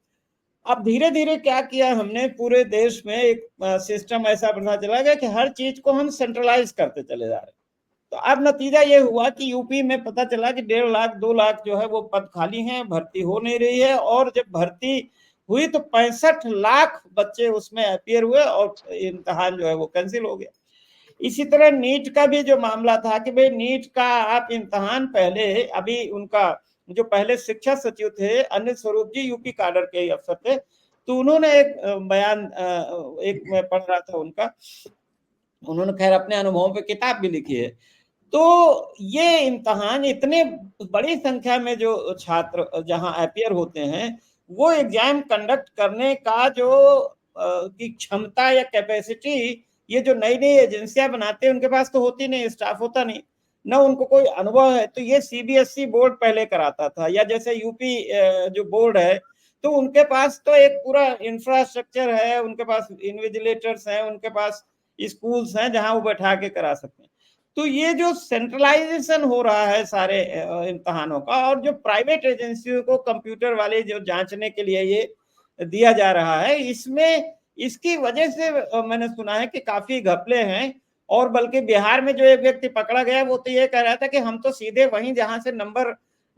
अब धीरे धीरे क्या किया हमने, पूरे देश में एक सिस्टम ऐसा पता चला गया कि हर चीज को हम सेंट्रलाइज करते चले जा रहे। तो अब नतीजा ये हुआ कि यूपी में पता चला कि 1.5 लाख 2 लाख जो है वो पद खाली हैं, भर्ती हो नहीं रही है, और जब भर्ती हुई तो 65 लाख बच्चे उसमें अपीयर हुए और इम्तिहान जो है वो कैंसिल हो गया। इसी तरह नीट का भी जो मामला था कि भाई नीट का आप इम्तिहान पहले, अभी उनका जो पहले शिक्षा सचिव थे अनिल स्वरूप जी, यूपी काडर के अफसर थे, तो उन्होंने एक बयान, एक मैं पढ़ रहा था उनका, उन्होंने खैर अपने अनुभवों पे किताब भी लिखी है। तो ये इम्तिहान इतने बड़ी संख्या में जो छात्र जहां अपीयर होते हैं, वो एग्जाम कंडक्ट करने का जो की क्षमता या कैपेसिटी ये जो नई नई एजेंसियां बनाते हैं उनके पास तो होती नहीं, स्टाफ होता नहीं, न उनको कोई अनुभव है। तो ये सीबीएसई बोर्ड पहले कराता था, या जैसे यूपी जो बोर्ड है, तो उनके पास तो एक पूरा इंफ्रास्ट्रक्चर है, उनके पास इन्विजिलेटर्स हैं, उनके पास स्कूल्स हैं जहां वो बैठा के करा सकते हैं। तो ये जो सेंट्रलाइजेशन हो रहा है सारे इम्तिहानों का, और जो प्राइवेट एजेंसियों को कंप्यूटर वाले जो जांचने के लिए ये दिया जा रहा है, इसमें इसकी वजह से मैंने सुना है कि काफी घपले हैं। और बल्कि बिहार में जो एक व्यक्ति पकड़ा गया वो तो ये कह रहा था कि हम तो सीधे वहीं जहां से नंबर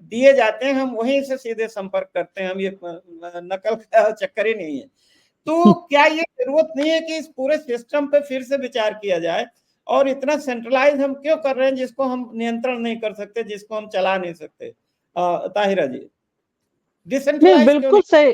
दिए जाते हैं, हम वहीं से सीधे संपर्क करते हैं, हम ये नकल का चक्कर ही नहीं है। तो क्या ये जरूरत नहीं है कि इस पूरे सिस्टम पे फिर से विचार किया जाए, और इतना सेंट्रलाइज हम क्यों कर रहे हैं जिसको हम नियंत्रण नहीं कर सकते, जिसको हम चला नहीं सकते? ताहिरा जी, डिसेंट्रलाइज क्यों बिल्कुल नहीं? सही।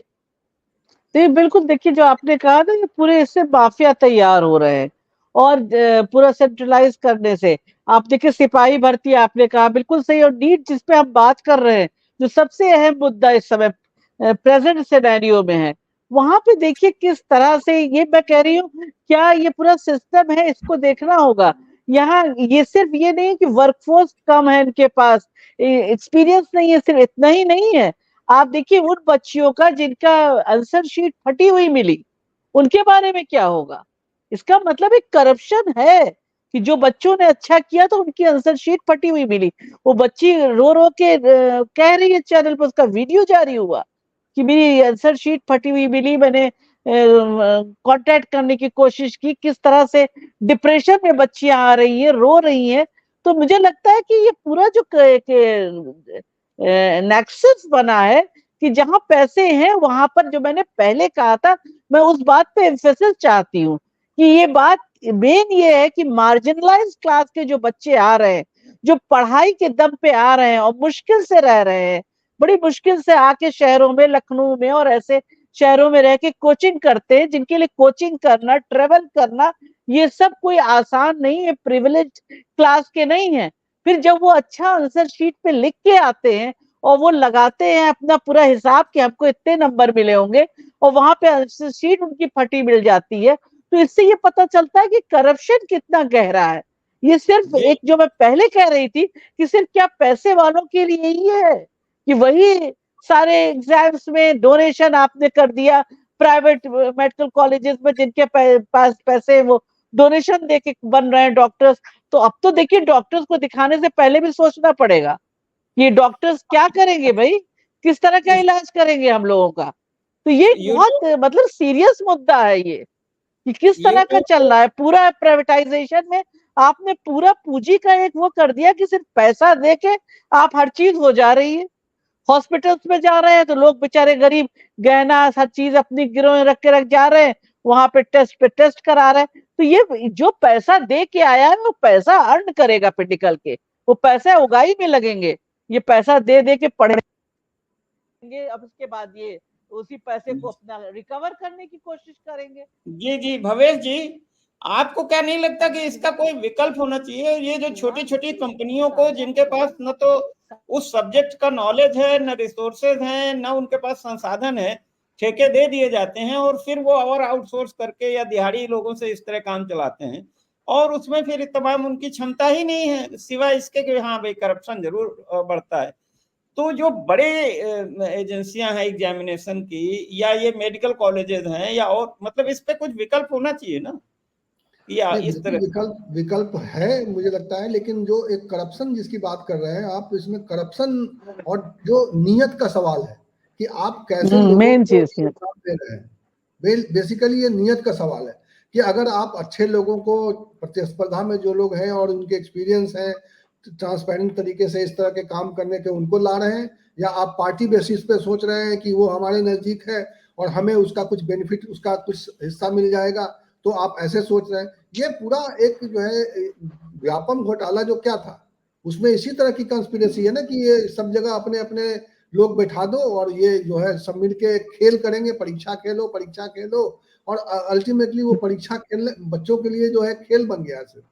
तो बिल्कुल देखिए, जो आपने कहा ना, ये पूरे इससे माफिया तैयार हो रहे हैं, और पूरा सेंट्रलाइज करने से आप देखिए, सिपाही भर्ती आपने कहा बिल्कुल सही। और नीट जिस पे हम बात कर रहे हैं, जो सबसे अहम मुद्दा इस समय प्रेजेंट सिनेरियो में है, वहां पे देखिए किस तरह से, ये मैं कह रही हूँ, क्या ये पूरा सिस्टम है, इसको देखना होगा। यहाँ ये सिर्फ ये नहीं कि वर्कफोर्स कम है इनके पास, एक्सपीरियंस नहीं है, सिर्फ इतना ही नहीं है। आप देखिए उन बच्चियों का जिनका आंसर शीट फटी हुई मिली, उनके बारे में क्या होगा? इसका मतलब एक करप्शन है कि जो बच्चों ने अच्छा किया तो उनकी आंसर शीट फटी हुई मिली। वो बच्ची रो रो के कह रही है चैनल पर, उसका वीडियो जारी हुआ कि मेरी आंसर शीट फटी हुई मिली, मैंने कांटेक्ट करने की कोशिश की। किस तरह से डिप्रेशन में बच्चियां आ रही है, रो रही हैं। तो मुझे लगता है कि ये पूरा जो नेक्सस बना है, कि जहां पैसे हैं वहां पर, जो मैंने पहले कहा था, मैं उस बात पे एम्फेसिस चाहती हूँ कि ये बात मेन ये है कि मार्जिनलाइज क्लास के जो बच्चे आ रहे हैं, जो पढ़ाई के दम पे आ रहे हैं और मुश्किल से रह रहे हैं, बड़ी मुश्किल से आके शहरों में, लखनऊ में और ऐसे शहरों में रह के कोचिंग करते हैं, जिनके लिए कोचिंग करना, ट्रेवल करना, ये सब कोई आसान नहीं है, प्रिविलेज क्लास के नहीं है। फिर जब वो अच्छा आंसर शीट पे लिख के आते हैं और वो लगाते हैं अपना पूरा हिसाब कि हमको इतने नंबर मिले होंगे, और वहां पे आंसर शीट उनकी फटी मिल जाती है, तो इससे ये पता चलता है कि करप्शन कितना गहरा है। ये सिर्फ एक, जो मैं पहले कह रही थी कि सिर्फ क्या पैसे वालों के लिए ही है, कि वही सारे एग्जाम्स में डोनेशन आपने कर दिया, प्राइवेट मेडिकल कॉलेजेस में जिनके पास पैसे हैं, वो डोनेशन देके बन रहे हैं डॉक्टर्स। तो अब तो देखिए, डॉक्टर्स को दिखाने से पहले भी सोचना पड़ेगा, ये डॉक्टर्स क्या करेंगे भाई, किस तरह का इलाज करेंगे हम लोगों का। तो ये बहुत मतलब सीरियस मुद्दा है ये, कि किस तरह का चल रहा है पूरा प्राइवेटाइजेशन में। आपने पूरा पूंजी का एक वो कर दिया कि सिर्फ पैसा दे के आप हर चीज हो जा रही है। हॉस्पिटल्स में जा रहे हैं तो लोग बेचारे गरीब गहना हर चीज अपनी गिरोह रख के रख जा रहे हैं, वहां पे टेस्ट करा रहे हैं। तो ये जो पैसा दे के आया है, वो पैसा अर्न करेगा पे निकल के, वो पैसा उगाई में लगेंगे। ये पैसा दे दे के पढ़ेंगे, अब उसके बाद ये उसी पैसे को अपना रिकवर करने की कोशिश करेंगे। जी जी भवेश जी, आपको क्या नहीं लगता कि इसका कोई विकल्प होना चाहिए? ये जो छोटी छोटी कंपनियों को, जिनके पास न तो उस सब्जेक्ट का नॉलेज है, न रिसोर्सेज हैं, न उनके पास संसाधन है, ठेके दे दिए जाते हैं और फिर वो और आउटसोर्स करके या दिहाड़ी लोगों से इस तरह काम चलाते हैं, और उसमें फिर तमाम उनकी क्षमता ही नहीं है सिवाय इसके कि हाँ भाई करप्शन जरूर बढ़ता है। तो जो बड़े एजेंसियां हैं एग्जामिनेशन की, या ये मेडिकल कॉलेजेस हैं, या और मतलब इस पे कुछ विकल्प होना चाहिए ना, या इस तरह विकल्प है मुझे लगता है, लेकिन जो एक करप्शन जिसकी बात कर रहे हैं आप, इसमें करप्शन और जो नियत का सवाल है कि आप कैसे मेन चीज दे रहे हैं। बेसिकली ये नियत का सवाल है कि अगर आप अच्छे लोगों को प्रतिस्पर्धा में जो लोग हैं और उनके एक्सपीरियंस है, ट्रांसपेरेंट तरीके से इस तरह के काम करने के, उनको ला रहे हैं, या आप पार्टी बेसिस पे सोच रहे हैं कि वो हमारे नजदीक है और हमें उसका कुछ बेनिफिट, उसका कुछ हिस्सा मिल जाएगा, तो आप ऐसे सोच रहे हैं। ये पूरा एक जो है व्यापम घोटाला जो क्या था, उसमें इसी तरह की कंस्पिरेसी है ना, कि ये सब जगह अपने अपने लोग बैठा दो और ये जो है सब मिल के खेल करेंगे, परीक्षा खेलो, और अल्टीमेटली वो परीक्षा खेलने बच्चों के लिए जो है खेल बन गया सिर्फ,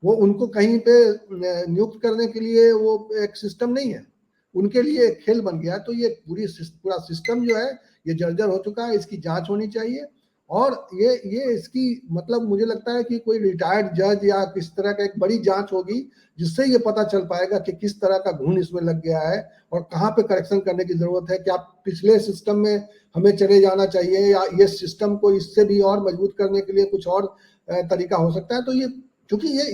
वो उनको कहीं पे नियुक्त करने के लिए वो एक सिस्टम नहीं है, उनके लिए एक खेल बन गया। तो ये पूरा सिस्टम जो है ये जर्जर हो चुका है, इसकी जांच होनी चाहिए। और ये इसकी मतलब मुझे लगता है कि कोई रिटायर्ड जज या किस तरह का एक बड़ी जांच होगी, जिससे ये पता चल पाएगा कि किस तरह का घून इसमें लग गया है और कहाँ पे करेक्शन करने की जरूरत है। क्या पिछले सिस्टम में हमें चले जाना चाहिए, या ये सिस्टम को इससे भी और मजबूत करने के लिए कुछ और तरीका हो सकता है। तो ये क्योंकि ये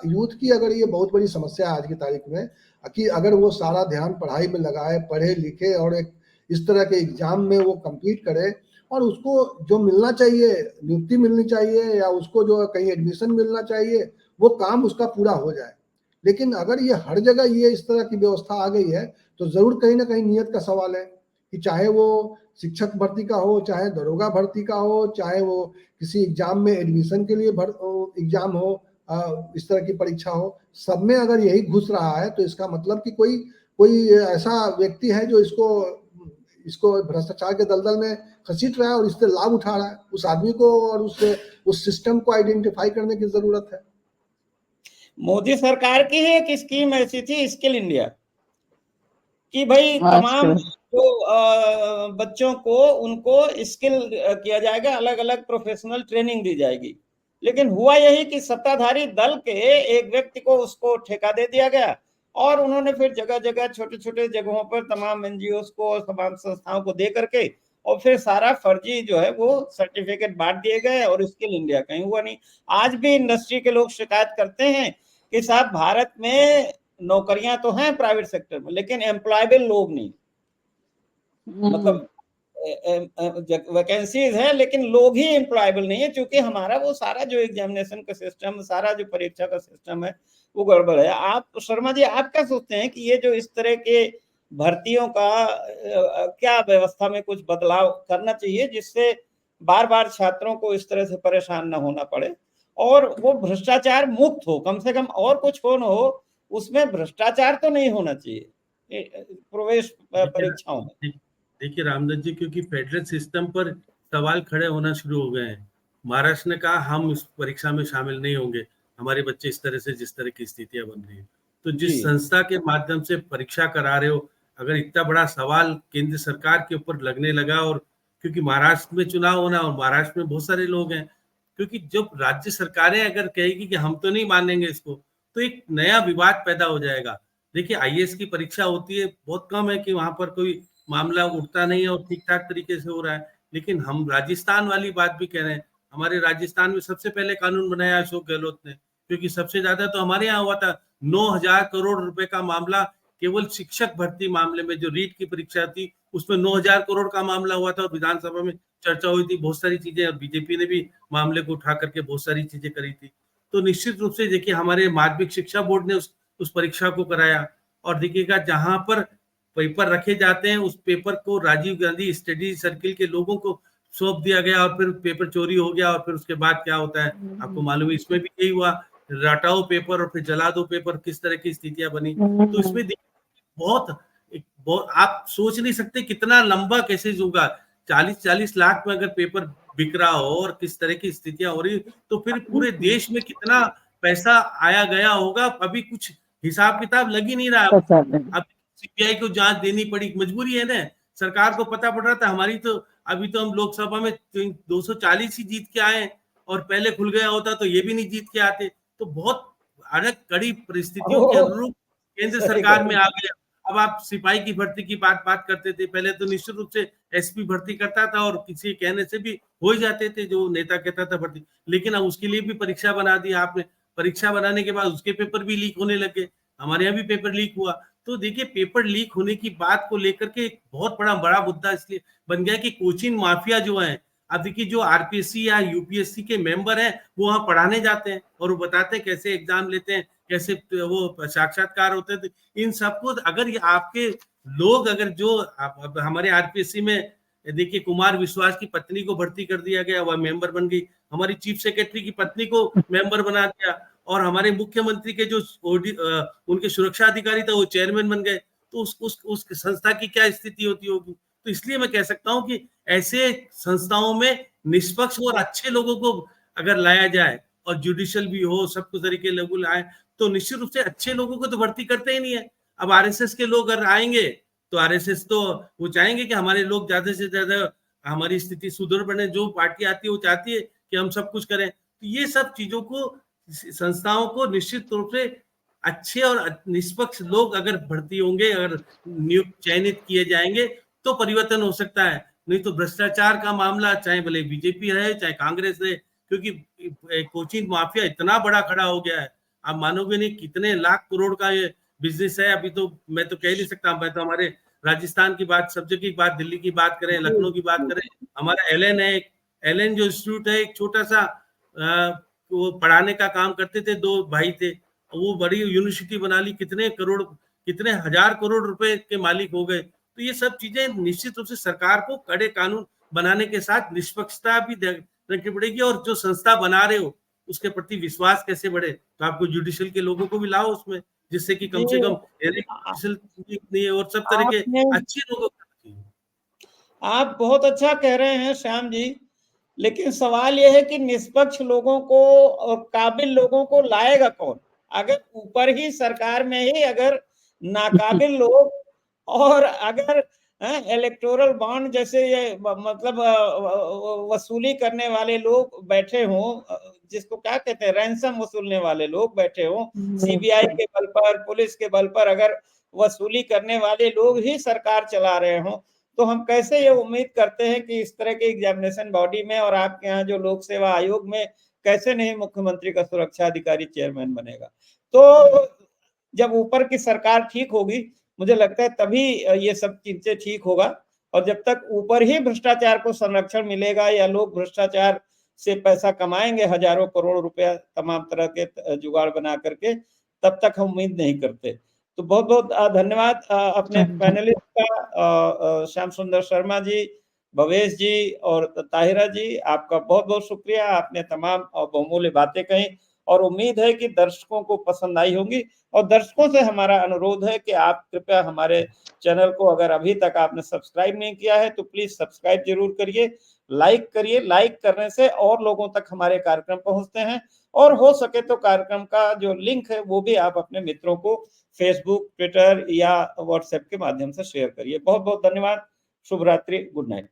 यूथ की अगर ये बहुत बड़ी समस्या है आज की तारीख में, कि अगर वो सारा ध्यान पढ़ाई में लगाए, पढ़े लिखे और एक इस तरह के एग्जाम में वो कंप्लीट करे, और उसको जो मिलना चाहिए, नियुक्ति मिलनी चाहिए, या उसको जो कहीं एडमिशन मिलना चाहिए, वो काम उसका पूरा हो जाए। लेकिन अगर ये हर जगह ये इस तरह की व्यवस्था आ गई है तो जरूर कहीं ना कहीं नियत का सवाल है कि चाहे वो शिक्षक भर्ती का हो, चाहे दरोगा भर्ती का हो, चाहे वो किसी एग्जाम में एडमिशन के लिए एग्जाम हो, इस तरह की परीक्षा हो, सब में अगर यही घुस रहा है तो इसका मतलब कि कोई कोई ऐसा व्यक्ति है जो इसको भ्रष्टाचार के दलदल में घसीट रहा है और इससे लाभ उठा रहा है। उस आदमी को और उस सिस्टम को आइडेंटिफाई करने की जरूरत है। जो मोदी सरकार की ही एक स्कीम ऐसी थी, स्किल इंडिया, कि भाई तमाम जो बच्चों को उनको स्किल किया जाएगा, अलग अलग प्रोफेशनल ट्रेनिंग दी जाएगी। लेकिन हुआ यही कि सत्ताधारी दल के एक व्यक्ति को उसको ठेका दे दिया गया और उन्होंने फिर जगह जगह छोटे छोटे जगहों पर तमाम एनजीओ को, तमाम संस्थाओं को दे करके और फिर सारा फर्जी जो है वो सर्टिफिकेट बांट दिए गए और स्किल इंडिया कहीं हुआ नहीं। आज भी इंडस्ट्री के लोग शिकायत करते हैं कि साहब भारत में नौकरियां तो हैं प्राइवेट सेक्टर में, लेकिन एम्प्लॉयबल लोग नहीं, मतलब वैकेंसीज है लेकिन लोग ही एम्प्लॉयबल नहीं है, क्योंकि हमारा वो सारा जो एग्जामिनेशन का सिस्टम, सारा जो परीक्षा का सिस्टम है वो गड़बड़ है। आप शर्मा जी, आप क्या सोचते हैं कि ये जो इस तरह के भर्तियों का क्या व्यवस्था में कुछ बदलाव करना चाहिए जिससे बार बार छात्रों को इस तरह से परेशान न होना पड़े और वो भ्रष्टाचार मुक्त हो, कम से कम और कुछ हो न हो, उसमें भ्रष्टाचार तो नहीं होना चाहिए प्रवेश परीक्षाओं में। देखिए रामदत्त जी, क्योंकि फेडरल सिस्टम पर सवाल खड़े होना शुरू हो गए हैं। महाराष्ट्र ने कहा हम इस परीक्षा में शामिल नहीं होंगे, हमारे बच्चे इस तरह से जिस तरह की स्थितियां बन रही है। तो जिस संस्था के माध्यम से परीक्षा करा रहे हो, अगर इतना बड़ा सवाल केंद्र सरकार के ऊपर लगने लगा, और क्योंकि महाराष्ट्र में चुनाव होना और महाराष्ट्र में बहुत सारे लोग हैं, क्योंकि जब राज्य सरकारें अगर कहेगी कि हम तो नहीं मानेंगे इसको, तो एक नया विवाद पैदा हो जाएगा। देखिए आईएएस की परीक्षा होती है, बहुत कम है कि वहां पर कोई मामला उठता नहीं है और ठीक ठाक तरीके से हो रहा है। लेकिन हम राजस्थान वाली बात भी कह रहे हैं, हमारे राजस्थान में सबसे पहले कानून बनाया अशोक गहलोत ने, क्योंकि सबसे ज्यादा तो हमारे यहाँ हुआ था 9,000 करोड़ रुपए का मामला केवल शिक्षक भर्ती मामले में, जो रीट की परीक्षा थी उसमें 9,000 करोड़ का मामला हुआ था और विधानसभा में चर्चा हुई थी, बहुत सारी चीजें, और बीजेपी ने भी मामले को उठा करके बहुत सारी चीजें करी थी। तो निश्चित रूप से देखिए हमारे माध्यमिक शिक्षा बोर्ड ने उस परीक्षा को कराया, और देखिएगा जहां पर पेपर रखे जाते हैं उस पेपर को राजीव गांधी स्टडी सर्किल के लोगों को सौंप दिया गया और फिर पेपर चोरी हो गया, और फिर उसके बाद क्या होता है आपको मालूम है, इसमें भी यही हुआ, रटाओ पेपर और फिर जला दो पेपर, किस तरह की स्थितियां बनी। तो इसमें बहुत आप सोच नहीं सकते कितना लंबा कैसे होगा, 40-40 लाख में अगर पेपर बिक रहा हो और किस तरह की स्थितियां हो रही, तो फिर पूरे देश में कितना पैसा आया गया होगा, अभी कुछ हिसाब किताब लग ही नहीं रहा। अब सीबीआई को जांच देनी पड़ी, मजबूरी है ना, सरकार को पता पड़ रहा था हमारी, तो अभी तो हम लोकसभा में 240 ही जीत के आए, और पहले खुल गया होता तो ये भी नहीं जीत के आते। तो बहुत अलग कड़ी परिस्थितियों के अनुरूप केंद्र सरकार में आ गया। अब आप सिपाही की भर्ती की बात करते थे, पहले तो निश्चित रूप से एसपी भर्ती करता था और किसी कहने से भी हो ही जाते थे, जो नेता कहता था भर्ती, लेकिन अब उसके लिए भी परीक्षा बना दी आपने। परीक्षा बनाने के बाद उसके पेपर भी लीक होने लगे, हमारे यहाँ भी पेपर लीक हुआ। तो देखिए पेपर लीक होने की बात को लेकर के एक बहुत बड़ा मुद्दा इसलिए बन गया कि कोचिंग माफिया जो है, अब देखिए जो आरपीएससी या यूपीएससी के मेंबर हैं वो वहां पढ़ाने जाते हैं और वो बताते हैं कैसे एग्जाम लेते हैं, कैसे वो साक्षात्कार होते हैं। इन सबको अगर ये आपके लोग, अगर जो हमारे आरपीएससी में देखिए कुमार विश्वास की पत्नी को भर्ती कर दिया गया, वह मेंबर बन गई, हमारी चीफ सेक्रेटरी की पत्नी को मेंबर बना दिया, और हमारे मुख्यमंत्री के जो उनके सुरक्षा अधिकारी था वो चेयरमैन बन गए, तो उस संस्था की क्या स्थिति होती होगी। तो इसलिए मैं कह सकता हूं कि ऐसे संस्थाओं में निष्पक्ष और अच्छे लोगों को अगर लाया जाए और जुडिशियल भी हो, सब कुछ तरीके लोग लाए, तो निश्चित रूप से अच्छे लोगों को तो भर्ती करते ही नहीं है। अब आरएसएस के लोग अगर आएंगे तो आरएसएस तो वो चाहेंगे कि हमारे लोग ज्यादा से ज्यादा हमारी स्थिति सुदृढ़ बने, जो पार्टी आती है वो चाहती है कि हम सब कुछ करें। तो ये सब चीजों को, संस्थाओं को निश्चित रूप से अच्छे और निष्पक्ष लोग अगर भर्ती होंगे, अगर नियुक्त चयनित किए जाएंगे तो परिवर्तन हो सकता है। नहीं तो भ्रष्टाचार का मामला चाहे भले बीजेपी है चाहे कांग्रेस है, क्योंकि कोचिंग माफिया इतना बड़ा खड़ा हो गया है, आप मानोगे नहीं कितने लाख करोड़ का ये बिजनेस है। अभी तो मैं तो कह नहीं सकता, मैं तो हमारे राजस्थान की बात, सब जगह की बात, दिल्ली की बात करें, लखनऊ की बात करें, हमारा एलएन है, एलएन जो इंस्टीट्यूट है, एक छोटा सा वो पढ़ाने का काम करते थे, 2 भाई थे, वो बड़ी यूनिवर्सिटी बना ली, कितने हजार करोड़ रुपए के मालिक हो गए। तो ये सब चीजें निश्चित रूप से सरकार को कड़े कानून बनाने के साथ निष्पक्षता भी रखनी पड़ेगी, और जो संस्था बना रहे हो उसके प्रति विश्वास कैसे बढ़े, तो आपको जुडिशियल के लोगों को भी लाओ उसमें, जिससे कि कम से कम और सब तरह के अच्छे लोगों को। आप बहुत अच्छा कह रहे हैं श्याम जी, लेकिन सवाल यह है कि निष्पक्ष लोगों को और काबिल लोगों को लाएगा कौन? अगर ऊपर ही सरकार में ही अगर नाकाबिल लोग और अगर इलेक्टोरल बॉन्ड जैसे ये मतलब वसूली करने वाले लोग बैठे हों, जिसको क्या कहते हैं, रैंसम वसूलने वाले लोग बैठे हों, सीबीआई के बल पर, पुलिस के बल पर अगर वसूली करने वाले लोग ही सरकार चला रहे हों, तो हम कैसे ये उम्मीद करते हैं कि इस तरह के एग्जामिनेशन बॉडी में और आपके यहाँ जो लोक सेवा आयोग में कैसे नहीं मुख्यमंत्री का सुरक्षा अधिकारी चेयरमैन बनेगा? तो जब ऊपर की सरकार ठीक होगी, मुझे लगता है तभी ये सब चीजें ठीक होगा। और जब तक ऊपर ही भ्रष्टाचार को संरक्षण मिलेगा या लोग भ्रष्टाचार से पैसा कमाएंगे हजारों करोड़ रुपया तमाम तरह के जुगाड़ बना करके, तब तक हम उम्मीद नहीं करते। तो बहुत बहुत धन्यवाद अपने पैनलिस्ट का, श्याम सुंदर शर्मा जी, भवेश जी और ताहिरा जी, आपका बहुत बहुत शुक्रिया। आपने तमाम बहुमूल्य बातें कही और उम्मीद है कि दर्शकों को पसंद आई होंगी। और दर्शकों से हमारा अनुरोध है कि आप कृपया हमारे चैनल को, अगर अभी तक आपने सब्सक्राइब नहीं किया है तो प्लीज सब्सक्राइब जरूर करिए, लाइक करिए। लाइक करने से और लोगों तक हमारे कार्यक्रम पहुंचते हैं, और हो सके तो कार्यक्रम का जो लिंक है वो भी आप अपने मित्रों को फेसबुक, ट्विटर या व्हाट्सएप के माध्यम से शेयर करिए। बहुत बहुत धन्यवाद। शुभ रात्रि, गुड नाइट।